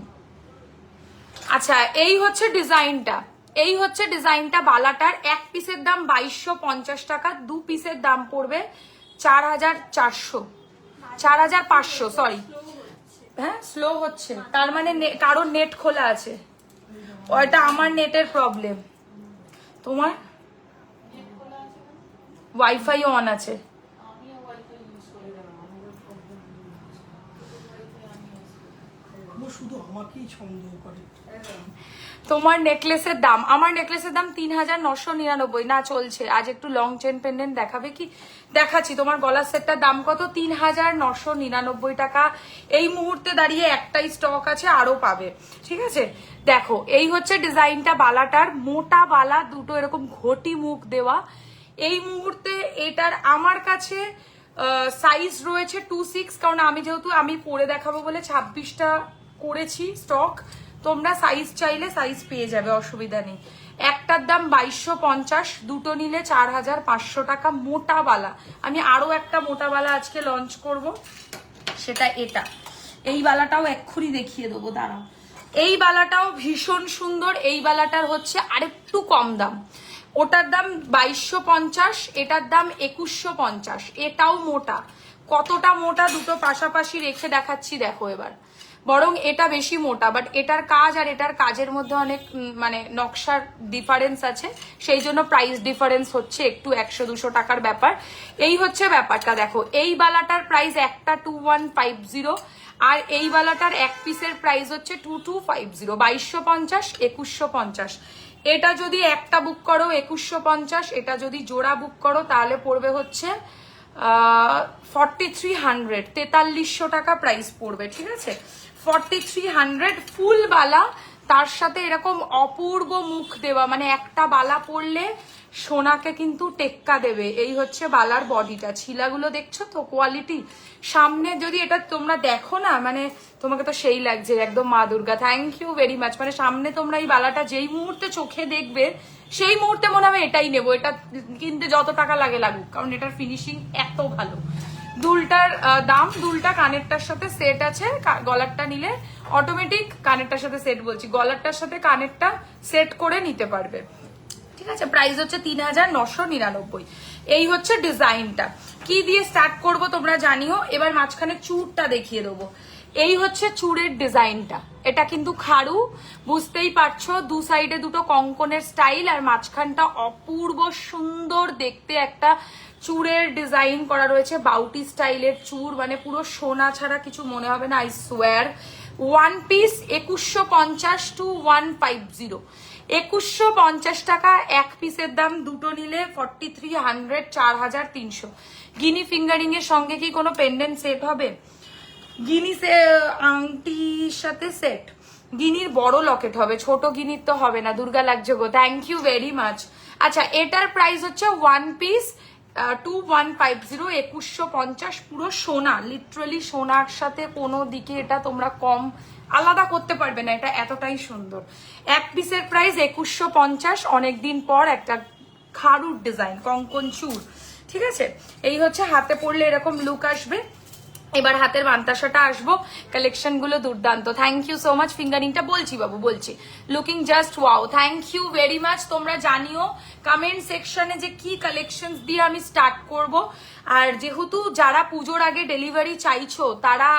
আচ্ছা, এই হচ্ছে ডিজাইনটা, এই হচ্ছে ডিজাইনটা বালাটার। এক পিসের দাম 2250 টাকা, দু পিসের দাম পড়বে 4400, 4500, সরি। হ্যাঁ, স্লো হচ্ছে, তার মানে কারোর নেট খোলা আছে, ওইটা আমার নেটের প্রবলেম। তোমার ওয়াইফাই অন আছে? শুধু আমাকেই সন্দেহ করে। তোমার নেকলেসের দাম, আমার নেকলেসের দাম 3999 না, চলছে। আজ একটু লং চেন পেন্ডেন্ট দেখাবে কি? দেখাচ্ছি। তোমার গলার সেটটার দাম কত? 3999 টাকা। এই মুহূর্তে দাঁড়িয়ে একটাই স্টক আছে, আরো পাবে, ঠিক আছে? দেখো, এই হচ্ছে ডিজাইনটা বালাটার, মোটা বালা, দুটো এরকম ঘটি মুখ দেওয়া। এই মুহূর্তে এটার আমার কাছে সাইজ রয়েছে 26, কারণ আমি যেহেতু আমি পরে দেখাবো বলে 26টা করেছি স্টক। তোমরা সাইজ চাইলে সাইজ পেয়ে যাবে, অসুবিধা নেই। একটার দাম 2250, দুটো নিলে 4500 টাকা। মোটা বালা, আমি আরো একটা মোটা বালা আজকে লঞ্চ করব, সেটা এটা। এই বালাটাও এক্ষুনি দেখিয়ে দেবো, দাঁড়াও। এই বালাটাও ভীষণ সুন্দর। এই বালাটার হচ্ছে আরেকটু কম দাম, ওটার দাম 2250, এটার দাম 2150। এটাও মোটা, কতটা মোটা দুটো পাশাপাশি রেখে দেখাচ্ছি, দেখো এবার। বরং এটা বেশি মোটা, বাট এটার কাজ আর এটার কাজের মধ্যে অনেক মানে নকশার ডিফারেন্স আছে, সেই জন্য প্রাইস ডিফারেন্স হচ্ছে একটু 100-200 টাকার ব্যাপার। এই হচ্ছে ব্যাপারটা। দেখো, এই বালাটার প্রাইস একটা 2150, আর এই বালাটার এক পিসের প্রাইস হচ্ছে 2250। 2250, 2150। এটা যদি একটা বুক করো 2150, এটা যদি জোড়া বুক করো তাহলে পড়বে হচ্ছে 4300, 4300 টাকা প্রাইস পড়বে, ঠিক আছে? 4300 ফুল বালা, তার সাথে এরকম অপূর্ব মুখ দেওয়া, মানে একটা বালা পরলে সোনাকে কিন্তু টেক্কা দেবে। এই হচ্ছে বালার বডিটা, ছিলাগুলো দেখছো তো কোয়ালিটি। সামনে যদি এটা তোমরা দেখো না, মানে তোমাকে তো সেই লাগছে একদম মা Durga. Thank you very much. মানে সামনে তোমরা এই বালাটা যেই মুহূর্তে চোখে দেখবে সেই মুহূর্তে মনে হবে এটাই নেবো, এটা কিনতে যত টাকা লাগে লাগুক, কারণ এটার ফিনিশিং এত ভালো। দুলটার দাম, দুলটা কানেরটার সাথে সেট আছে, গলারটা নিলে অটোমেটিক কানেরটার সাথে সেট বলছি, গলারটার সাথে কানেরটা সেট করে নিতে পারবে, ঠিক আছে? প্রাইস হচ্ছে 3999। এই হচ্ছে ডিজাইনটা। কি দিয়ে স্টার্ট করব তোমরা জানিও। এবার মাঝখানে চুড়টা দেখিয়ে দেবো। এই হচ্ছে চুড়ের ডিজাইনটা, এটা কিন্তু খাড়ু, বুঝতেই পারছো, দু সাইডে দুটো কঙ্কনের স্টাইল, আর মাঝখানটা অপূর্ব সুন্দর দেখতে একটা চুড়ের ডিজাইন করা রয়েছে, বাউটি স্টাইলের চুড়, মানে পুরো সোনা ছাড়া কিছু মনে হবে না, I swear. One piece 2150 to 150, 2150 টাকা এক পিসের দাম, দুটো নিলে 4300, 4300। গিনি ফিঙ্গারিং এর সঙ্গে কি কোনো পেন্ডেন্ট সেট হবে? গিনি আংটির সাথে সেট, গিনির বড় লকেট হবে, ছোট গিনির তো হবে না। দুর্গা লাগছে গো, থ্যাংক ইউ ভেরি মাচ। আচ্ছা, এটার প্রাইস হচ্ছে ওয়ান পিস 2150, 2150, পুরো সোনা, লিটারালি সোনার সাথে কোনো দিকে এটা তোমরা কম আলাদা করতে পারবে না, এটা এতটাই সুন্দর। এক পিসের প্রাইস 2150, অনেকদিন পর একটা খাড়ুর ডিজাইন, কঙ্কন চুর, ঠিক আছে। এই হচ্ছে হাতে পরলে এরকম লুক আসবে। এবার হাতের মান্তাসাটা আসবো, কালেকশন গুলো দুর্দান্ত। Thank you so much. ফিঙ্গারিংটা বলছি বাবু, বলছি, looking just wow, thank you very much. তোমরা জানিও কমেন্ট সেকশনে যে কি কালেকশন দিয়ে আমি স্টার্ট করব। আর যেহেতু যারা পুজোর আগে ডেলিভারি চাইছো তারা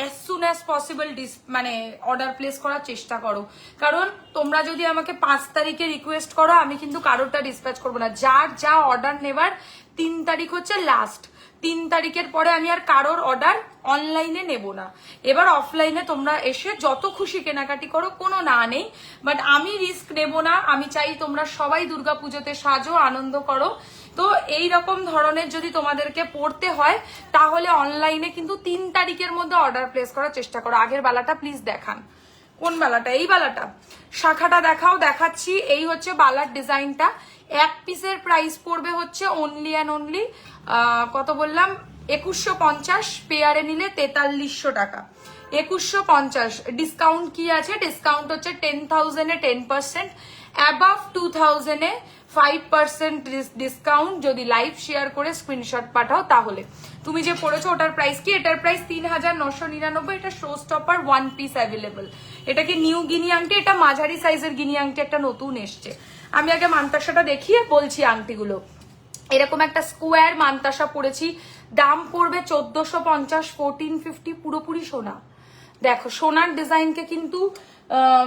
as soon as possible মানে অর্ডার প্লেস করার চেষ্টা করো, কারণ তোমরা যদি আমাকে 5 তারিখে রিকোয়েস্ট করো আমি কিন্তু কারোরটা ডিসপ্যাচ করবো না। যার যা অর্ডার নেবার 3 তারিখ হচ্ছে লাস্ট, 3 তারিখের পরে আমি আর কারোর অর্ডার অনলাইনে নেব না। এবার অফলাইনে তোমরা এসে যত খুশি কেনাকাটি করো, কোনো না নেই, বাট আমি রিস্ক নেব না। আমি চাই তোমরা সবাই দুর্গাপুজোতে সাজো, আনন্দ করো। তো এই রকম ধরনের যদি তোমাদেরকে পড়তে হয় তাহলে অনলাইনে কিন্তু 3 তারিখের মধ্যে অর্ডার প্লেস করার চেষ্টা করো। আগের বেলাটা প্লিজ দেখান, কোন বেলাটা? এই বেলাটা, শাখাটা দেখাও, দেখাচ্ছি। এই হচ্ছে বালার ডিজাইনটা। এক পিসের প্রাইস পড়বে হচ্ছে অনলি অ্যান্ড অনলি কত বললাম, 2150, পেয়ারে নিলে 4300 টাকা। 2150, ডিসকাউন্ট কি আছে? ডিসকাউন্ট হচ্ছে 10,000 এ 10%, অ্যাবাভ 2000 এ 5% ডিসকাউন্ট। যদি লাইভ শেয়ার করে স্ক্রিনশট পাঠাও তাহলে। তুমি যে পড়েছো ওটার প্রাইস কি? এটার প্রাইস 3999। এটা show stopper, one piece available. এটা কি নিউ গিনি আংটি? এটা মাঝারি সাইজের গিনি আংটি, একটা নতুন এসছে। আমি আগে মান্তাসাটা দেখিয়ে বলছি আংটিগুলো। এরকম একটা স্কোয়ার মান্তাসা পড়েছি, দাম পড়বে 1450, 1450, পুরোপুরি সোনা। দেখো সোনার ডিজাইনকে কিন্তু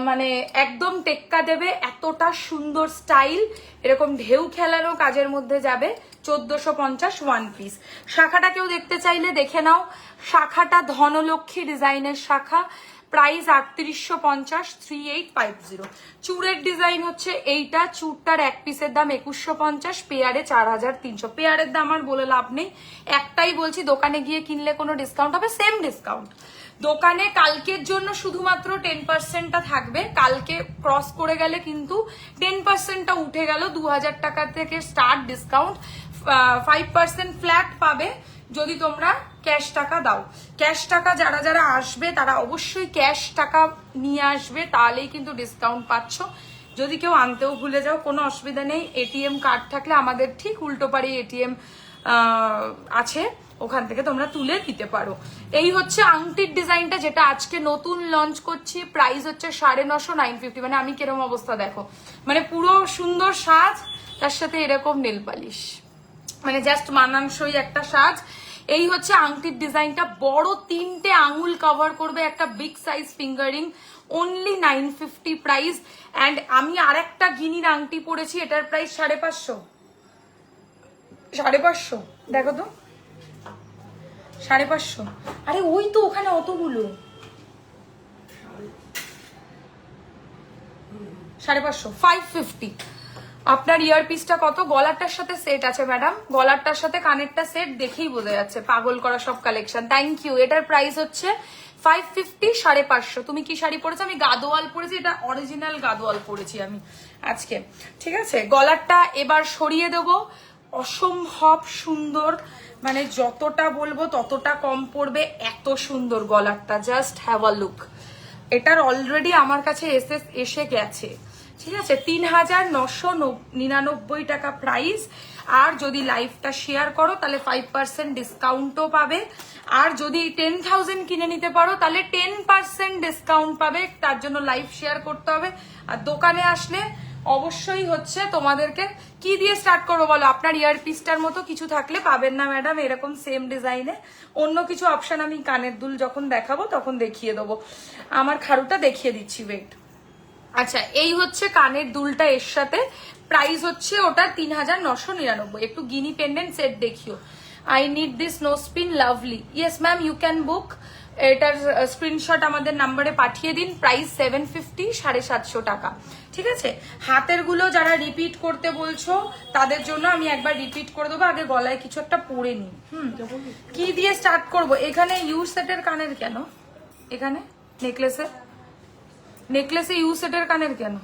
মানে একদম টেক্কা দেবে, এতটা সুন্দর স্টাইল, এরকম ঢেউ খেলানো কাজের মধ্যে যাবে। 1450 ওয়ান পিস। শাখাটা কেউ দেখতে চাইলে দেখে নাও, শাখাটা ধনলক্ষ্মী ডিজাইনের শাখা, প্রাইস 3850, 3850। চুড়ের ডিজাইন হচ্ছে এইটা, চুড়টার এক পিসের দাম 2150, পেয়ারে 4300। পেয়ারের দাম আর বলে লাভ নেই, একটাই বলছি, দোকানে গিয়ে কিনলে কোনো ডিসকাউন্ট হবে? Same discount. দোকানে কালকের জন্য শুধুমাত্র 10%টা থাকবে, কালকে ক্রস করে গেলে কিন্তু 10%টা উঠে গেল। 2000 টাকা থেকে স্টার্ট ডিসকাউন্ট, 5% ফ্ল্যাট পাবে যদি তোমরা ক্যাশ টাকা দাও। ক্যাশ টাকা যারা যারা আসবে তারা অবশ্যই ক্যাশ টাকা নিয়ে আসবে, তাহলেই কিন্তু ডিসকাউন্ট পাচ্ছ। যদি কেউ আনতেও ভুলে যাও কোনো অসুবিধা নেই, এটিএম কার্ড থাকলে আমাদের ঠিক উল্টো পারে এটিএম আছে, ওখান থেকে তোমরা তুলে দিতে পারো। এই হচ্ছে আংটির ডিজাইনটা, যেটা আজকে নতুন লঞ্চ করছি। প্রাইস হচ্ছে 950, 950। মানে আমি কিরকম অবস্থা দেখো, মানে পুরো সুন্দর সাজ, তার সাথে এরকম নেল পালিশ, মানে জাস্ট মানানসই একটা সাজ। এই হচ্ছে আংটির ডিজাইনটা, বড় 3টে আঙুল কভার করবে, একটা big size fingering, only 950 price. And আমি আরেকটা গিনির আংটি পরেছি, এটার প্রাইস 550, 550। দেখো তো 550। আরে ওই তো ওখানে অতগুলো, 550, 550। আপনার ইয়ারপিসটা কত? গলারটার সাথে সেট আছে ম্যাডাম, গলারটার সাথে কানেরটা সেট, দেখেই বোঝা যাচ্ছে। পাগল করা সব কালেকশন, থ্যাংক ইউ। এটার প্রাইস হচ্ছে 550, 550। তুমি কি শাড়ি পরেছো? আমি গাদোয়াল পরেছি, এটা অরিজিনাল গাদোয়াল পরেছি আমি আজকে, ঠিক আছে। গলারটা এবার সরিয়ে দেবো, অসম্ভব সুন্দর, মানে যতটা বলবো ততটা কম পড়বে, এত সুন্দর গলারটা, জাস্ট হ্যাভ আ লুক। এটার অলরেডি আমার কাছে এসে গেছে, ঠিক আছে। 3999 টাকা প্রাইস। আর যদি লাইভটা শেয়ার করো তাহলে 5% ডিসকাউন্টও পাবে। আর যদি 10,000 কিনে নিতে পারো তাহলে 10% ডিসকাউন্ট পাবে, তার জন্য লাইভ শেয়ার করতে হবে। আর দোকানে আসলে অবশ্যই হচ্ছে তোমাদেরকে কি দিয়ে স্টার্ট করবো বলো? আপনার ইয়ারপিসটার মতো কিছু থাকলে পাবেন না ম্যাডাম এরকম সেম ডিজাইনে। অন্য কিছু অপশন আমি কানের দুল যখন দেখাবো তখন দেখিয়ে দেবো। আমার খাড়ুটা দেখিয়ে দিচ্ছি, ওয়েট। আচ্ছা, এই হচ্ছে কানের দুলটা, এর সাথে প্রাইস হচ্ছে ওটা 3999। একটু গিনি পেন্ডেন্ট সেট দেখিও। I need this no spin, lovely. Yes ma'am, you can book. এটার স্ক্রিনশট আমাদের নাম্বারে পাঠিয়ে দিন। প্রাইস 750, 750 টাকা। ঠিক আছে, হাতের গুলো যারা রিপিট করতে বলছো তাদের জন্য আমি একবার রিপিট করে দেবো। আগে গলায় কিছু একটা পরে নি। কি দিয়ে স্টার্ট করব? এখানে ইউ সেটের কানের কেন? এখানে নেকলেসে ইউ সেটের কানের কেন?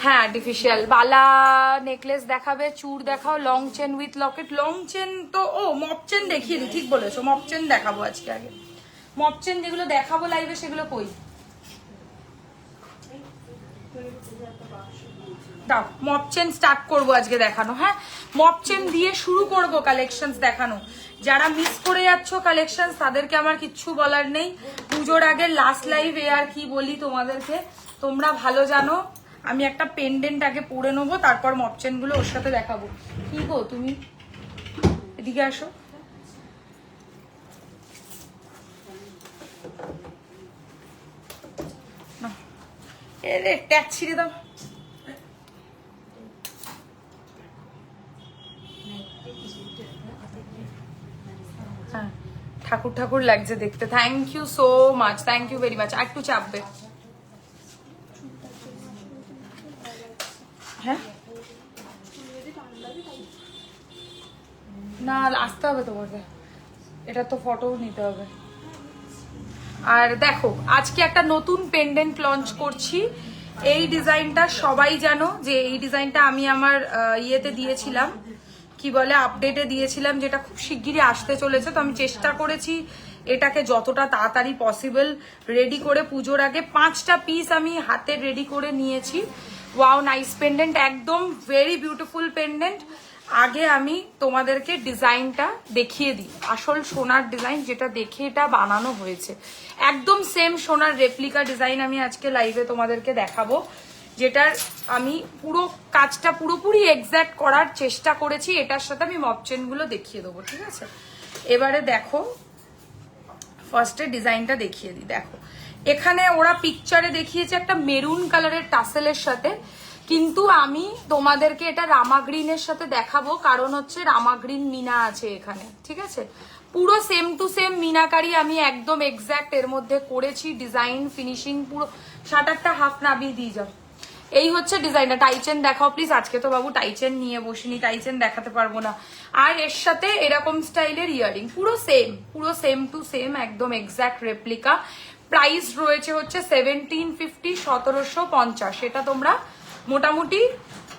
হ্যাঁ, আর্টিফিশিয়াল বালা নেকলেস দেখাবে, চূড় দেখাও, long chain with Locket. Long chain তো মপ চেন দেখিয়ে দিই, ঠিক বলেছো, মপ চেন দেখাবো আজকে। আগে মপ চেন যেগুলো দেখাবো লাইভে সেগুলো কই দাও। মপ চেন স্টার্ট করবো আজকে দেখানো। হ্যাঁ, মপ চেন দিয়ে শুরু করব কালেকশনস দেখানো। যারা মিস করে যাচ্ছ কালেকশনস তাদেরকে আমার কিচ্ছু বলার নেই। পুজোর আগে লাস্ট লাইভে আর কি বলি তোমাদেরকে তোমরা ভালো জানো। আমি একটা পেন্ডেন্ট আগে পরে নেবো, তারপর মপ চেন গুলো ওর সাথে দেখাবো। কি গো তুমি এদিকে আসো। এরে ট্যাগ ছিঁড়ে দাও। হ্যাঁ, ঠাকুর ঠাকুর লাগছে দেখতে। Thank you so much, thank you very much. একটু চাপবে। হ্যাঁ, না আসতে হবে তোমাকে, এটা তো ফটো নিতে হবে। আর দেখো, আজকে একটা নতুন পেন্ডেন্ট লঞ্চ করছি। এই ডিজাইনটা সবাই জানো যে এই ডিজাইনটা আমি আমার ইয়েতে দিয়েছিলাম, কি বলে, আপডেটে দিয়েছিলাম, যেটা খুব শিগগিরই আসতে চলেছে। তো আমি চেষ্টা করেছি এটাকে যতটা তাড়াতাড়ি পসিবল রেডি করে পুজোর আগে 5টা পিস আমি হাতে রেডি করে নিয়েছি। ওয়াও, নাইস পেন্ডেন্ট, একদম ভেরি বিউটিফুল পেন্ডেন্ট। আগে আমি তোমাদেরকে ডিজাইনটা দেখিয়ে দিই, আসল সোনার ডিজাইন যেটা দেখে এটা বানানো হয়েছে। একদম সেম সোনার রেপ্লিকা ডিজাইন আমি আজকে লাইভে তোমাদেরকে দেখাবো, যেটার আমি পুরো কাজটা পুরোপুরি এক্স্যাক্ট করার চেষ্টা করেছি। এটার সাথে আমি মপ চেন গুলো দেখিয়ে দেবো, ঠিক আছে? এবারে দেখো, ফার্স্টে ডিজাইনটা দেখিয়ে দিই। দেখো, এখানে ওরা পিকচারে দেখিয়েছে একটা মেরুন কালারের টাসেলের সাথে, কিন্তু আমি তোমাদেরকে এটা রামা গ্রিনের সাথে দেখাবো, কারণ হচ্ছে রামা গ্রিন মিনা আছে এখানে, ঠিক আছে? পুরো সেম টু সেম মিনাকারি আমি একদম এক্স্যাক্ট এর মধ্যে করেছি। ডিজাইন ফিনিশিং পুরো। শাটারটা হাফ নাবিয়ে দিয়ে যাও। এই হচ্ছে ডিজাইনটা। টাইচেন দেখাও প্লিজ। আজকে তো বাবু টাইচেন নিয়ে বসিনি, টাইচেন দেখাতে পারবো না। আর এর সাথে এরকম স্টাইলের ইয়ারিং, পুরো সেম টু সেম, একদম এক্স্যাক্ট রেপ্লিকা। প্রাইস রয়েছে হচ্ছে 1750, 1750। এটা তোমরা মোটামুটি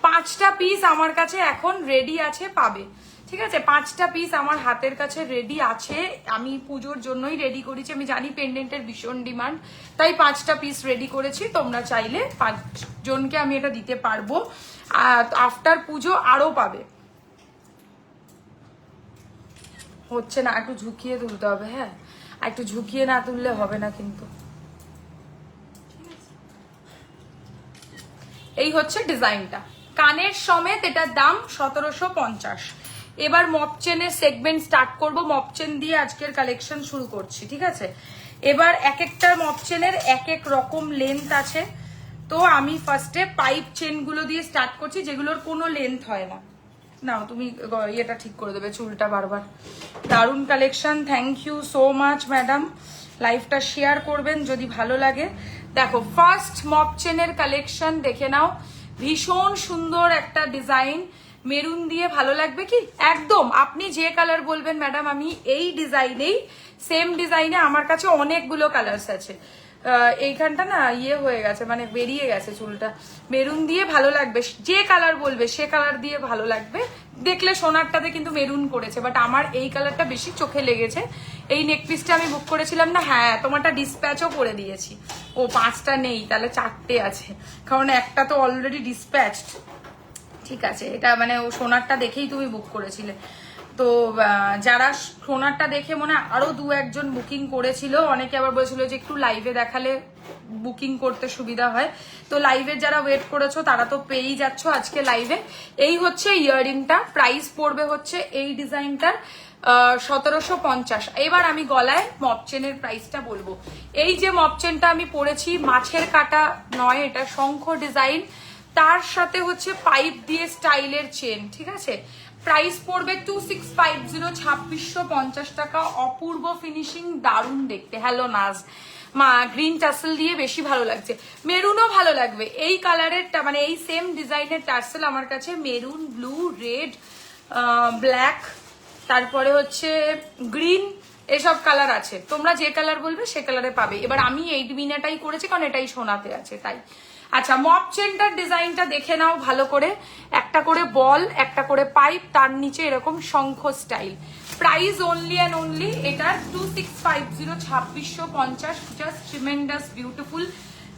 5টা পিস আমার কাছে এখন রেডি আছে, পাবে, ঠিক আছে? 5টা পিস আমার হাতের কাছে রেডি আছে। আমি পুজোর জন্যই রেডি করেছি। আমি জানি পেন্ডেন্টের ভীষণ ডিমান্ড, তাই 5টা পিস রেডি করেছি। তোমরা চাইলে 5 জনকে আমি এটা দিতে পারবো। আফটার পুজো আরো পাবে। হচ্ছে না, একটু ঝুঁকিয়ে তুলতে হবে। হ্যাঁ, একটু ঝুঁকিয়ে না তুললে হবে না কিন্তু। এই হচ্ছে ডিজাইনটা, কানের সমেত। এটার দাম 1750। এবার মপ চেনের সেগমেন্ট স্টার্ট করব। মপ চেন দিয়ে আজকের কালেকশন শুরু করছি, ঠিক আছে? এবার এক একটা মপ চেনের এক এক রকম লেন্থ আছে। তো আমি ফার্স্টে পাইপ চেন গুলো দিয়ে স্টার্ট করছি, যেগুলোর কোনো লেন্থ হয় না। নাও তুমি এটা ঠিক করে দেবে চুলটা বারবার। দারুণ collection, thank you so much madam. লাইভটা শেয়ার করবেন যদি ভালো লাগে। দেখো, ফার্স্ট মপ চেনের কালেকশন দেখে নাও। ভীষণ সুন্দর একটা ডিজাইন, মেরুন দিয়ে ভালো লাগবে কি? একদম আপনি যে কালার বলবেন ম্যাডাম, আমি এই ডিজাইনেই, সেম ডিজাইনে আমার কাছে অনেকগুলো কালার্স আছে। এইখানটা না ইয়ে হয়ে গেছে, মানে বেরিয়ে গেছে চুলটা। মেরুন দিয়ে ভালো লাগবে, যে কালার বলবে সে কালার দিয়ে ভালো লাগবে। দেখলে সোনারটাতে কিন্তু মেরুন করেছে, বাট আমার এই কালারটা বেশি চোখে লেগেছে। এই নেকপিসটা আমি বুক করেছিলাম না, হ্যাঁ তোমারটা ডিসপ্যাচও করে দিয়েছি। ও 5টা নেই, তাহলে 4টে আছে, কারণ একটা তো অলরেডি ডিসপ্যাচড। ঠিক আছে, এটা মানে ও সোনারটা দেখেই তুমি বুক করেছিলে। তো যারা সোনারটা দেখে মনে আরো 2-1 জন বুকিং করেছিল, অনেকে আবার বলেছিল যে একটু লাইভে দেখালে বুকিং করতে সুবিধা হয়। তো লাইভে যারা ওয়েট করেছো তারা তো পেয়েই যাচ্ছ আজকে লাইভে। এই হচ্ছে ইয়াররিংটা, প্রাইস পড়বে হচ্ছে এই ডিজাইনটার 1750। এবার আমি গলায় মপ চেনের প্রাইসটা বলবো। এই যে মপ চেনটা আমি পরেছি, মাছের কাটা নয়, এটা শঙ্খ ডিজাইন, তার সাথে হচ্ছে পাইপ দিয়ে স্টাইলের চেন, ঠিক আছে। প্রাইস পড়বে 2650, 2650 টাকা। অপূর্ব ফিনিশিং, দারুণ দেখতে। হ্যালো নাজ মা, গ্রিন টাসেল দিয়ে বেশি ভালো লাগছে, মেরুনও ভালো লাগবে। এই কালারেরটা মানে এই সেম ডিজাইনের টাসেল আমার কাছে মেরুন, ব্লু, রেড, ব্ল্যাক, তারপরে হচ্ছে গ্রিন, এসব কালার আছে। তোমরা যে কালার বলবে সে কালারে পাবে। এবার আমি এই মিনাটাই করেছি কারণ এটাই সোনাতে আছে তাই। আচ্ছা, মপ চেনটার ডিজাইনটা দেখে নাও ভালো করে। একটা করে বল, একটা করে পাইপ, তার নিচে এরকম শঙ্খ style. Price only and only এটার 2650, 2650। Just tremendous beautiful.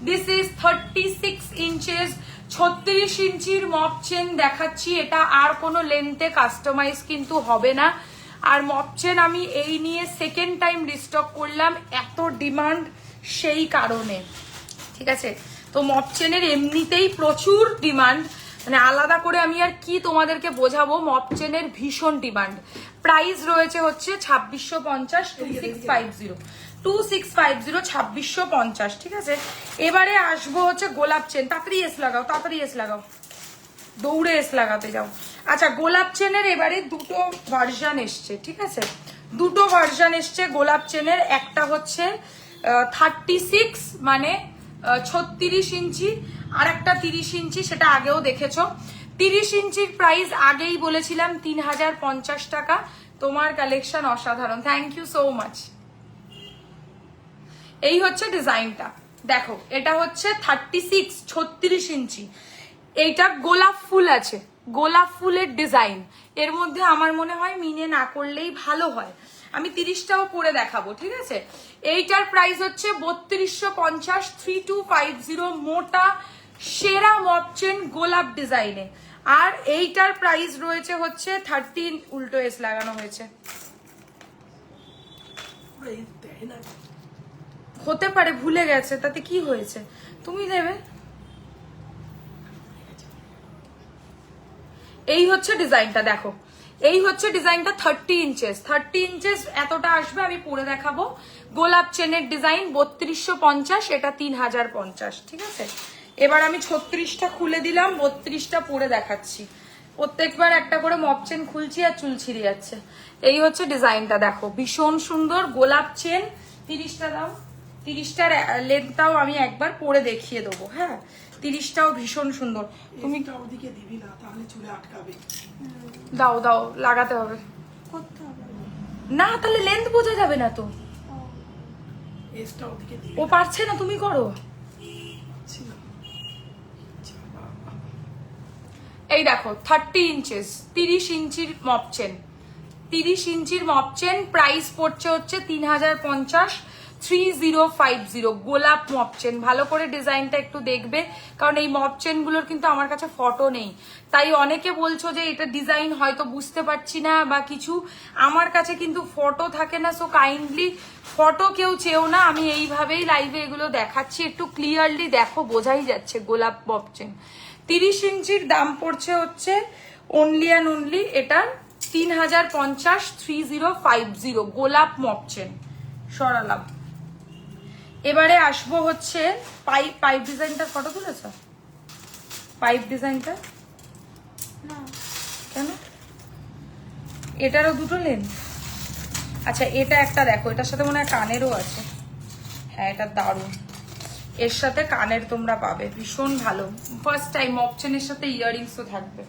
This is 36 inches, 36 ইঞ্চির মপ চেন দেখাচ্ছি। এটা আর কোনো লেন্থে কাস্টমাইজ কিন্তু হবে না। আর মপ চেন আমি এই নিয়ে সেকেন্ড টাইম রিস্টক করলাম, এত ডিমান্ড সেই কারণে, ঠিক আছে। তো মপ চেনের এমনিতেই প্রচুর ডিমান্ড, মানে আলাদা করে আমি আর কি তোমাদেরকে বোঝাবো, মপ চেনের ভীষণ ডিমান্ড। প্রাইস রয়েছে হচ্ছে 2650, 2650, 2650, ঠিক আছে। এবারে আসবো হচ্ছে গোলাপ চেন। তাড়াতাড়ি এস লাগাও, তাড়াতাড়ি এস লাগাও, দৌড়ে এস লাগাতে যাও। আচ্ছা, গোলাপ চেনের এবারে দুটো ভার্সন এসছে, ঠিক আছে। দুটো ভার্সন এসছে গোলাপ চেনের। একটা হচ্ছে 36 মানে 36 ইঞ্চি, আর একটা 30 ইঞ্চি, সেটা আগেও দেখেছো। 30 ইঞ্চির প্রাইস আগেই বলেছিলাম 3050 টাকা। তোমার কালেকশন অসাধারণ, থ্যাংক ইউ সো মাচ। এই হচ্ছে ডিজাইনটা, দেখো এটা হচ্ছে 36 ইঞ্চি। এইটা গোলাপ ফুল আছে, গোলাপ ফুলের ডিজাইন। এর মধ্যে আমার মনে হয় মিনে না করলেই ভালো হয়। আমি 30টাও পরে দেখাবো, ঠিক আছে। এইটার প্রাইস হচ্ছে 3250, 3250, মোটা সেরা মপ চেন গোলাপ ডিজাইনে। আর এইটার প্রাইস রয়েছে হচ্ছে 13, উল্টো এস লাগানো হয়েছে, হতে পারে ভুলে গেছে, তাতে কি হয়েছে, তুমি দেবে। এই হচ্ছে ডিজাইনটা, দেখো এই হচ্ছে ডিজাইনটা 30 ইঞ্চেস, 30 ইঞ্চেস এতটা আসবে। আমি পরে দেখাবো। গোলাপ চেনের ডিজাইন 3250, এটা 3050, ঠিক আছে। এবার আমি 36টা খুলে দিলাম, 32টা পরে দেখাচ্ছি। প্রত্যেকবার একটা করে মপ চেন খুলছি আর চুল ছিঁড়ে যাচ্ছে। এই হচ্ছে ডিজাইনটা, দেখো ভীষণ সুন্দর গোলাপ চেন। 30টা দাও, 30টার লেন্থটাও আমি একবার পরে দেখিয়ে দেবো। হ্যাঁ, 30টাও ভীষণ সুন্দর। তুমি ওদিকে দিবি না, তাহলে চুলে আটকাবে। দাও দাও, লাগাতে হবে করতে হবে না, তাহলে লেন্থ বোঝা যাবে না তো। এসটা ওদিকে দিবি। ও পারছে না, তুমি করো। এই দেখো 30 ইঞ্চেস, 30 ইঞ্চির মপ চেন, 30 ইঞ্চির মপ চেন। প্রাইস পড়ছে হচ্ছে 3050, 3050 গোলাপ মপ চেন। ভালো করে ডিজাইনটা একটু দেখবে, কারণ এই মপ চেন গুলোর কিন্তু আমার কাছে ফটো নেই। তাই অনেকে বলছো যে এটা ডিজাইন হয়তো বুঝতে পারছি না বা কিছু, আমার কাছে কিন্তু ফটো থাকে না। সো কাইন্ডলি ফটো কেউ চেও না, আমি এইভাবেই লাইভে এগুলো দেখাচ্ছি। একটু ক্লিয়ারলি দেখো, বোঝাই যাচ্ছে গোলাপ মপ চেন। 30 ইঞ্চির দাম পড়ছে হচ্ছে অনলি অ্যান্ড অনলি এটার 3050, 3050 গোলাপ মপ চেন। সরালাম। এবারে আসবো হচ্ছে পাইপ। পাইপ ডিজাইনটার ফটো তুলেছ? পাইপ ডিজাইনটা না কেন? এটারও দুটো লেন্থ। আচ্ছা, এটা একটা দেখো, এটার সাথে মনে হয় কানেরও আছে। হ্যাঁ, এটা দারুণ। এর সাথে কানের তোমরা পাবে, ভীষণ ভালো। ফার্স্ট টাইম মপ চেনের সাথে ইয়াররিংসও থাকবে।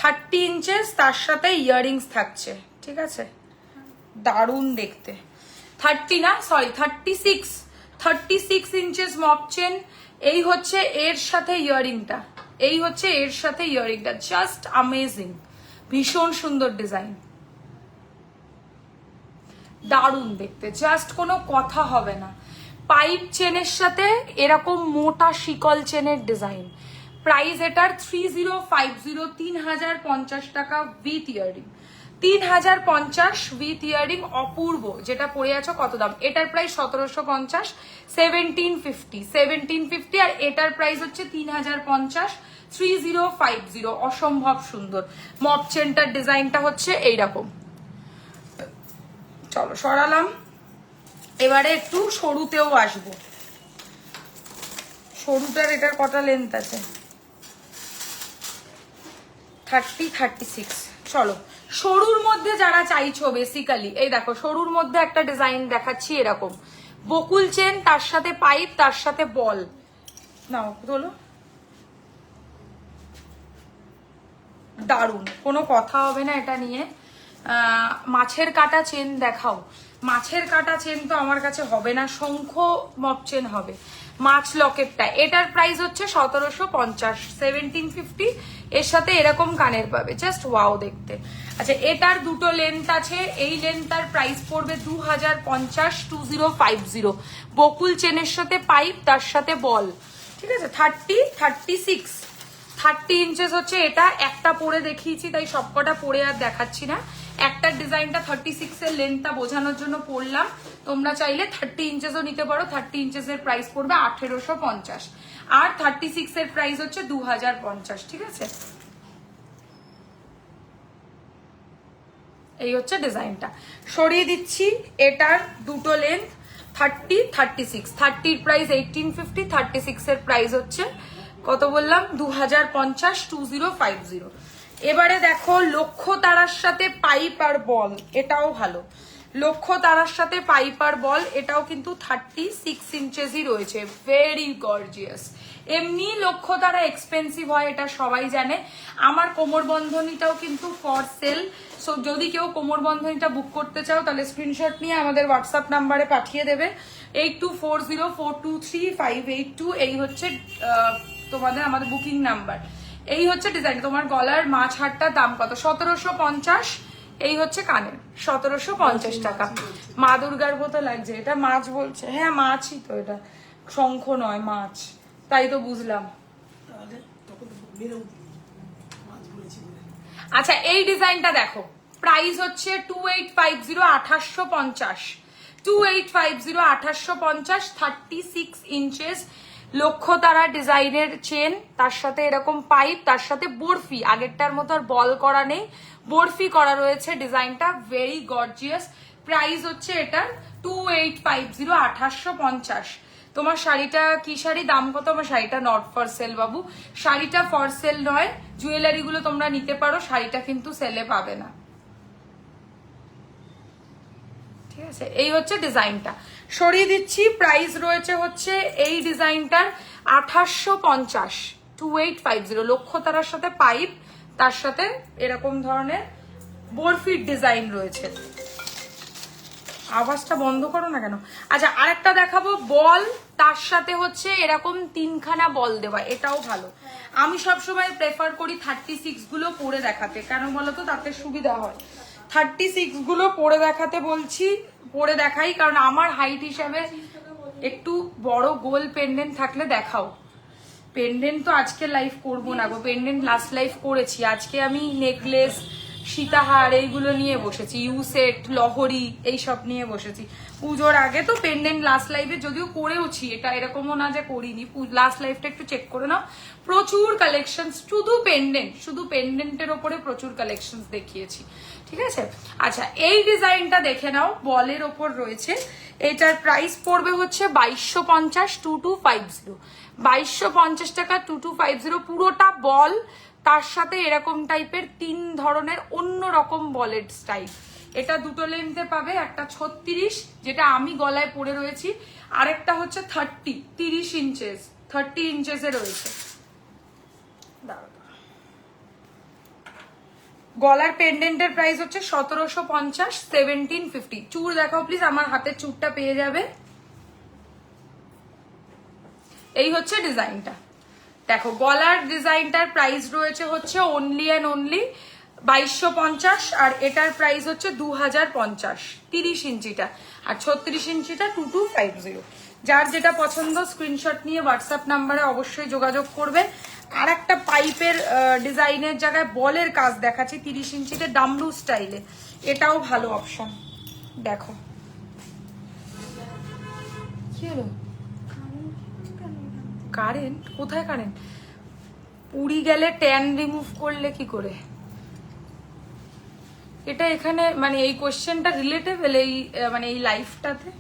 30 ইঞ্চেস, তার সাথে ইয়াররিংস থাকছে, ঠিক আছে। দারুণ দেখতে। 30 না, সরি 36 ইঞ্চেস মপ চেন। এই হচ্ছে এর সাথে ইয়াররিংটা, এই হচ্ছে এর সাথে ইয়াররিংটা। জাস্ট অ্যামেজিং, ভীষণ সুন্দর ডিজাইন, দারুণ দেখতে, জাস্ট কোনো কথা হবে না। পাইপ চেনের সাথে এরকম মোটা শিকল চেনের ডিজাইন। প্রাইস এটার 3050, 3050 টাকা উইথ ইয়াররিং। 3050 উইথ ইয়ারিং অপূর্ব, যেটা পরে আছো কত দাম? এটার প্রাইস 1750, 1750 আর এটার প্রাইস হচ্ছে 3050, 3050। অসম্ভব সুন্দর মপ চেনটার ডিজাইনটা হচ্ছে এইরকম। চলো সরালাম, এবারে একটু সরুতেও আসবো। সরুটার এটার কটা লেন্থ আছে? 30, 36। চলো সরুর মধ্যে যারা চাইছো বেসিক্যালি, এই দেখো সরুর মধ্যে একটা ডিজাইন দেখাচ্ছি এরকম, বকুল চেন, তার সাথে পাইপ, তার সাথে বল। নাও বলো, দারুণ, কোনো কথা হবে না এটা নিয়ে। মাছের কাটা চেন দেখাও। মাছের কাটা চেন তো আমার কাছে হবে না, শঙ্খ মপ চেন হবে। মাছ লকেটটা, এটার প্রাইস হচ্ছে 1750, 1750। এর সাথে এরকম কানের পাবে, জাস্ট ওয়াও দেখতে। আচ্ছা এটার দুটো লেন্থ আছে, এই লেন্থটার প্রাইস পড়বে 2050, 2050। বকুল চেনের সাথে পাইপ, তার সাথে বল, ঠিক আছে। 30 ইঞ্চেস হচ্ছে এটা। একটা পরে দেখিয়েছি তাই সবকটা পরে আর দেখাচ্ছি না। একটা ডিজাইনটা 36 এর লেন্থটা বোঝানোর জন্য পড়লাম। তোমরা চাইলে 30 ইঞ্চেসও নিতে পারো। 30 ইঞ্চেসের প্রাইস পড়বে 1850 আর 36 এর প্রাইস হচ্ছে 2050, ঠিক আছে। এই হচ্ছে ডিজাইনটা, সরিয়ে দিচ্ছি। এটার দুটো লেন্থ 30, 36। 30 এর প্রাইস 1850, 36 এর প্রাইস হচ্ছে কত বললাম? 2050, 2050। এবারে দেখো লক্ষ্য তারার সাথে পাইপ আর বল, এটাও ভালো। লক্ষ্য তারার সাথে পাইপ আর বল, এটাও কিন্তু 36 ইঞ্চেসই রয়েছে, ভেরি গর্জিয়াস। এমনি লক্ষ্য তারা এক্সপেন্সিভ হয়, এটা সবাই জানে। আমার কোমর বন্ধনীটাও কিন্তু ফর সেল। সো যদি কেউ কোমর বন্ধনীটা বুক করতে চাও তাহলে স্ক্রিনশট নিয়ে আমাদের হোয়াটসঅ্যাপ নাম্বারে পাঠিয়ে দেবে। 8240423582। এই হচ্ছে তোমাদের আমাদের বুকিং নাম্বার। এই হচ্ছে ডিজাইন। তোমার গলার মাছ হারটার দাম কত? 1750। এই হচ্ছে কানের, 1750 টাকা। মা দুর্গার মতো লাগছে, এটা মাছ বলছে। হ্যাঁ মাছই তো, এটা শঙ্খ নয়, মাছ, তাই তো বুঝলাম। আচ্ছা এই ডিজাইনটা দেখো, প্রাইস হচ্ছে 2850, 2850, 2850, 2850। 36 ইঞ্চেস লক্ষ্য তারা ডিজাইনের চেন, তার সাথে এরকম পাইপ, তার সাথে বরফি। আগেরটার মতো আর বল করা নেই, বরফি করা রয়েছে। ডিজাইনটা ভেরি গর্জিয়াস। প্রাইস হচ্ছে এটার 2850, 2850। তোমার শাড়িটা কি শাড়ি, দাম কত? আমার শাড়িটা নট ফর সেল বাবু, শাড়িটা ফর সেল নয়। জুয়েলারি গুলো তোমরা নিতে পারো, শাড়িটা কিন্তু সেলে পাবে না, ঠিক আছে। এই হচ্ছে ডিজাইনটা, সরিয়ে দিচ্ছি। প্রাইস রয়েছে হচ্ছে এই ডিজাইনটার 2850, 2850। লক্ষ্য তারার সাথে পাইপ, তার সাথে এরকম ধরনের বরফির ডিজাইন রয়েছে। আওয়াজটা বন্ধ করো না কেন। আচ্ছা আরেকটা দেখাবো, বল, তার সাথে হচ্ছে এরকম 3খানা বল দেওয়া, এটাও ভালো। আমি সবসময় প্রেফার করি 36 গুলো পরে দেখাতে, কেন বলতো তাতে সুবিধা হয়। 36 গুলো পরে দেখাতে বলছি, পরে দেখাই, কারণ আমার হাইট হিসাবে একটু বড় গোল পেন্ডেন্ট থাকলে দেখাও। পেন্ডেন্ট তো আজকে লাইভ করবো না গো, পেন্ডেন্ট লাস্ট লাইভ করেছি। আজকে আমি নেকলেস, সীতাহার এইগুলো নিয়ে বসেছি, ইউসেট, লহরি এইসব নিয়ে বসেছি। পুজোর আগে তো পেন্ডেন্ট লাস্ট লাইভে যদিও করেওছি, এটা এরকমও না যে করিনি। লাস্ট লাইভটা একটু চেক করে নাও, প্রচুর কালেকশন, শুধু পেন্ডেন্টের ওপরে প্রচুর কালেকশন দেখিয়েছি, ঠিক আছে। আচ্ছা এই ডিজাইনটা দেখে নাও, বলের ওপর রয়েছে। এটার প্রাইস পড়বে হচ্ছে 2250, 2250, 2250 টাকা, 2250। পুরোটা বল, তার সাথে এরকম টাইপের 3 ধরনের অন্য রকম বলের স্টাইল। এটা দুটো লেন্থে পাবে, একটা 36 যেটা আমি গলায় পরে রয়েছি, আরেকটা হচ্ছে 30 ইঞ্চেস, 30 ইঞ্চেসে রয়েছে। গলার পেন্ডেন্টের প্রাইস হচ্ছে 1750, 1750। চূড় দেখাও প্লিজ, আমার হাতের চূড়টা পেয়ে যাবে। এই হচ্ছে ডিজাইনটা, দেখো গলার ডিজাইনটার প্রাইস রয়েছে হচ্ছে অনলি অ্যান্ড অনলি 2250, আর এটার প্রাইস হচ্ছে 2050। 30 ইঞ্চিটা আর 36 ইঞ্চিটা 2250। যার যেটা পছন্দ স্ক্রিনশট নিয়ে হোয়াটসঅ্যাপ নাম্বারে অবশ্যই যোগাযোগ করবে। আর একটা পাইপের ডিজাইনের জায়গায় বলের কাজ দেখাচ্ছি 30 ইঞ্চিতে ডামরু স্টাইলে, এটাও ভালো অপশন। দেখো কি হলো, কারেন্ট কোথায়? কারেন্ট পুড়ি গেলে ট্যান রিমুভ করলে কি করে? এটা এখানে মানে এই কোশ্চেনটা রিলেটেবল এই মানে এই লাইফটাতে?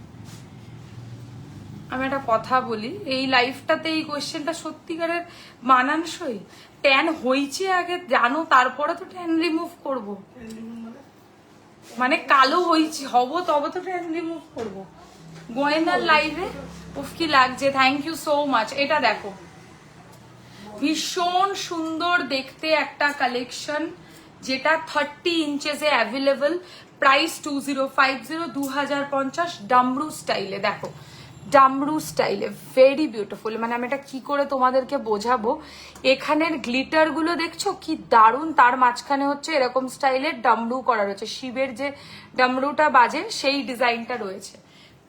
আমি একটা কথা বলি, এই লাইফটাতে এই কোশ্চেনটা সত্যিকারের মানানসই? ট্যান হয়েছে আগে জানো, তারপরে তো ট্যান রিমুভ করব। মানে কালো হয়েছে হব তবে তো ট্যান রিমুভ করব। গয়নার লাইভে উফ কি লাগছে, থ্যাংক ইউ সো মাচ। এটা দেখো ভীষণ সুন্দর দেখতে একটা কালেকশন, যেটা 30 ইঞ্চেসে অ্যাভেলেবল, প্রাইস 2050, 2050, ডামরু স্টাইলে। দেখো ডামরু স্টাইলে ভেরি বিউটিফুল। মানে আমি এটা কি করে তোমাদেরকে বোঝাবো, এখানের গ্লিটার গুলো দেখছো কি দারুণ, তার মাঝখানে হচ্ছে এরকম স্টাইলের ডামরু করা রয়েছে, শিবের যে ডামরুটা বাজে সেই ডিজাইনটা রয়েছে।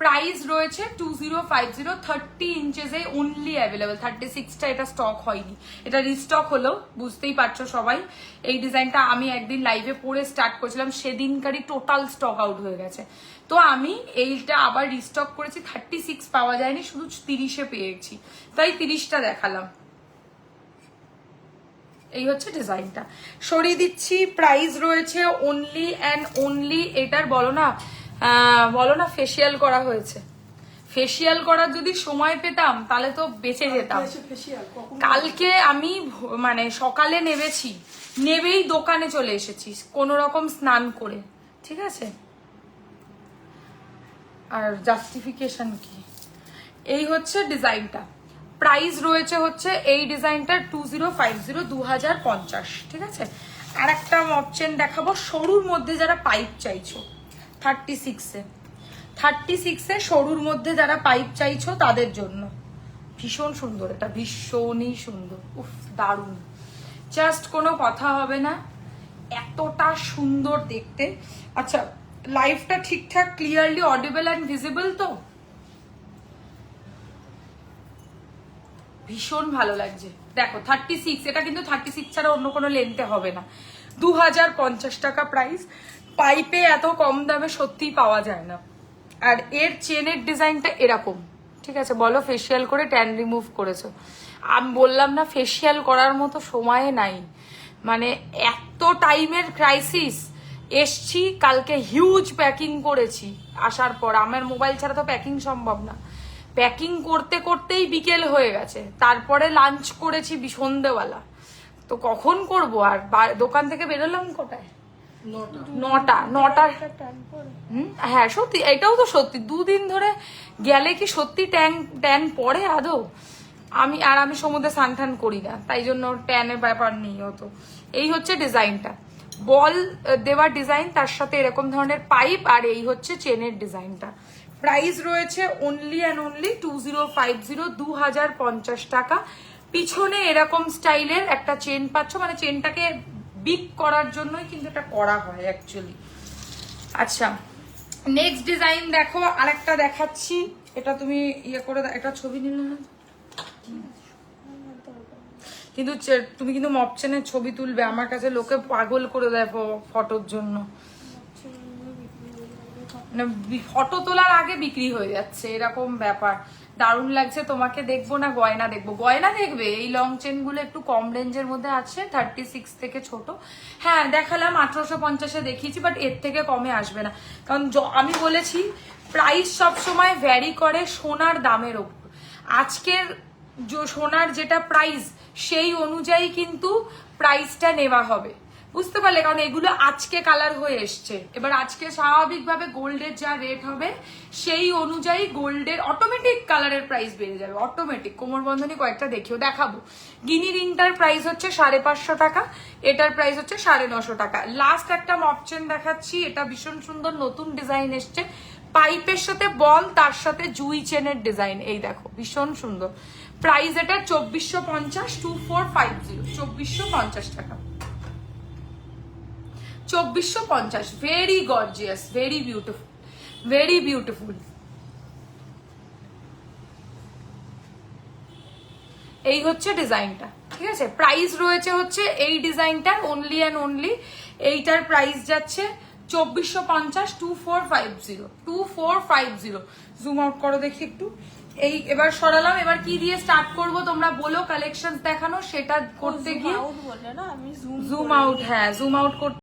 প্রাইস রয়েছে 2050, 30 ইঞ্চেসে অনলি অ্যাভেলেবল। 36টা এটা স্টক হয়নি, এটা রিস্টক হলো, বুঝতেই পারছো সবাই। এই ডিজাইনটা আমি একদিন লাইভে পরে স্টার্ট করেছিলাম, সেদিনকারই টোটাল স্টক আউট হয়ে গেছে। তো আমি এইটা আবার রিস্টক করেছি, 36 পাওয়া যায়নি, শুধু 30-এ পেয়েছি, তাই 30টা দেখালাম। এই হচ্ছে ডিজাইনটা, সরিয়ে দিচ্ছি। প্রাইস রয়েছে অনলি অ্যান্ড অনলি, এটার বলো না ফেসিয়াল করা হয়েছে। ফেসিয়াল করার যদি সময় পেতাম তাহলে তো বেঁচে যেতাম। কালকে আমি মানে সকালে নেবেই দোকানে চলে এসেছি কোনো রকম স্নান করে, ঠিক আছে। আর জাস্টিফিকেশন কি, এই হচ্ছে ডিজাইনটা। প্রাইস রয়েছে হচ্ছে এই ডিজাইনটার 2050, 2050, ঠিক আছে। আর একটা অপশন দেখাবো সরুর মধ্যে যারা পাইপ চাইছো, 36-এ সরুর মধ্যে যারা পাইপ চাইছো তাদের জন্য ভীষণ সুন্দর, এটা ভীষণই সুন্দর, উফ দারুণ, জাস্ট কোনো কথা হবে না, এতটা সুন্দর দেখতে। আচ্ছা লাইভটা ঠিকঠাক ক্লিয়ারলি অডিবল অ্যান্ড ভিজিবল তো? ভীষণ ভালো লাগছে। দেখো 36, এটা কিন্তু 36 ছাড়া অন্য কোনো লেন্থে হবে না। 2050 টাকা প্রাইস, পাইপে এত কম দামে সত্যিই পাওয়া যায় না। আর এর চেনের ডিজাইনটা এরকম, ঠিক আছে। বলো ফেসিয়াল করে ট্যান রিমুভ করেছো, আমি বললাম না ফেসিয়াল করার মতো সময় নাই, মানে এত টাইমের ক্রাইসিস। এসছি কালকে হিউজ প্যাকিং করেছি, আসার পর আমার মোবাইল ছাড়া তো প্যাকিং সম্ভব না, প্যাকিং করতে করতেই বিকেল হয়ে গেছে, তারপরে লাঞ্চ করেছি সন্ধ্যেবেলা, তো কখন করবো আর। দোকান থেকে বেরোলাম কটায়, 9টা। হ্যাঁ সত্যি, এটাও তো সত্যি, 2 দিন ধরে গেলে কি সত্যি ট্যান পড়ে আদৌ? আমি সমুদ্রে স্নান করি না, তাই জন্য ট্যানের ব্যাপার নেই হতো। এই হচ্ছে ডিজাইনটা, বল দেওয়ার ডিজাইন, তার সাথে এরকম ধরনের পাইপ, আর এই হচ্ছে চেনের ডিজাইনটা। প্রাইস রয়েছে অনলি অ্যান্ড অনলি 2050, 2050 টাকা। পিছনে এরকম স্টাইলের একটা চেন পাচ্ছ, মানে চেনটাকে বিগ করার জন্যই কিন্তু এটা করা হয় অ্যাকচুয়ালি। আচ্ছা নেক্সট ডিজাইন দেখো, আরেকটা দেখাচ্ছি, এটা তুমি ইয়ে করে একটা ছবি নিলে না কিন্তু, তুমি কিন্তু মপচেনের ছবি তুলবে, আমার কাছে লোকে পাগল করে দেয় ফটোর জন্য, ফটো তোলার আগে বিক্রি হয়ে যাচ্ছে, এরকম ব্যাপার। দারুণ লাগছে তোমাকে, দেখবো না গয়না দেখবো? গয়না দেখবে, এই লং চেন গুলো একটু কম রেঞ্জের মধ্যে আছে, 36 থেকে ছোট। হ্যাঁ দেখালাম 1850-এ দেখিয়েছি, বাট এর থেকে কমে আসবে না, কারণ আমি বলেছি প্রাইস সবসময় ভ্যারি করে সোনার দামের ওপর। আজকের সোনার যেটা প্রাইস সেই অনুযায়ী কিন্তু প্রাইসটা নেওয়া হবে, বুঝতে পারলে? কারণ এগুলো আজকে কালার হয়ে এসছে, এবার আজকে স্বাভাবিকভাবে গোল্ডের যা রেট হবে সেই অনুযায়ী গোল্ডের অটোমেটিক কালারের প্রাইস বেড়ে যাবে, অটোমেটিক। কোমর বন্ধনী কয়েকটা দেখাবো। গিনি রিংটার প্রাইস হচ্ছে 550 টাকা, এটার প্রাইস হচ্ছে 950 টাকা। লাস্ট একটা মপচেন দেখাচ্ছি, এটা ভীষণ সুন্দর নতুন ডিজাইন এসছে, পাইপের সাথে বল, তার সাথে জুই চেনের ডিজাইন, এই দেখো ভীষণ সুন্দর। প্রাইস এটা 2450, 2450, 2450 টাকা, 2450। Very gorgeous, very beautiful, very beautiful. এই হচ্ছে ডিজাইনটা। ঠিক আছে, প্রাইস রয়েছে হচ্ছে এই ডিজাইনটার অনলি অ্যান্ড অনলি, এইটার প্রাইস যাচ্ছে 2450, 2450। জুম আউট করো দেখি একটু। এই এবার সরালাম, এবার কি দিয়ে স্টার্ট করব তোমরা বলো কালেকশন দেখানো, সেটা করতে গিয়ে বলে না আমি জুম আউট, হ্যাঁ জুম আউট করতে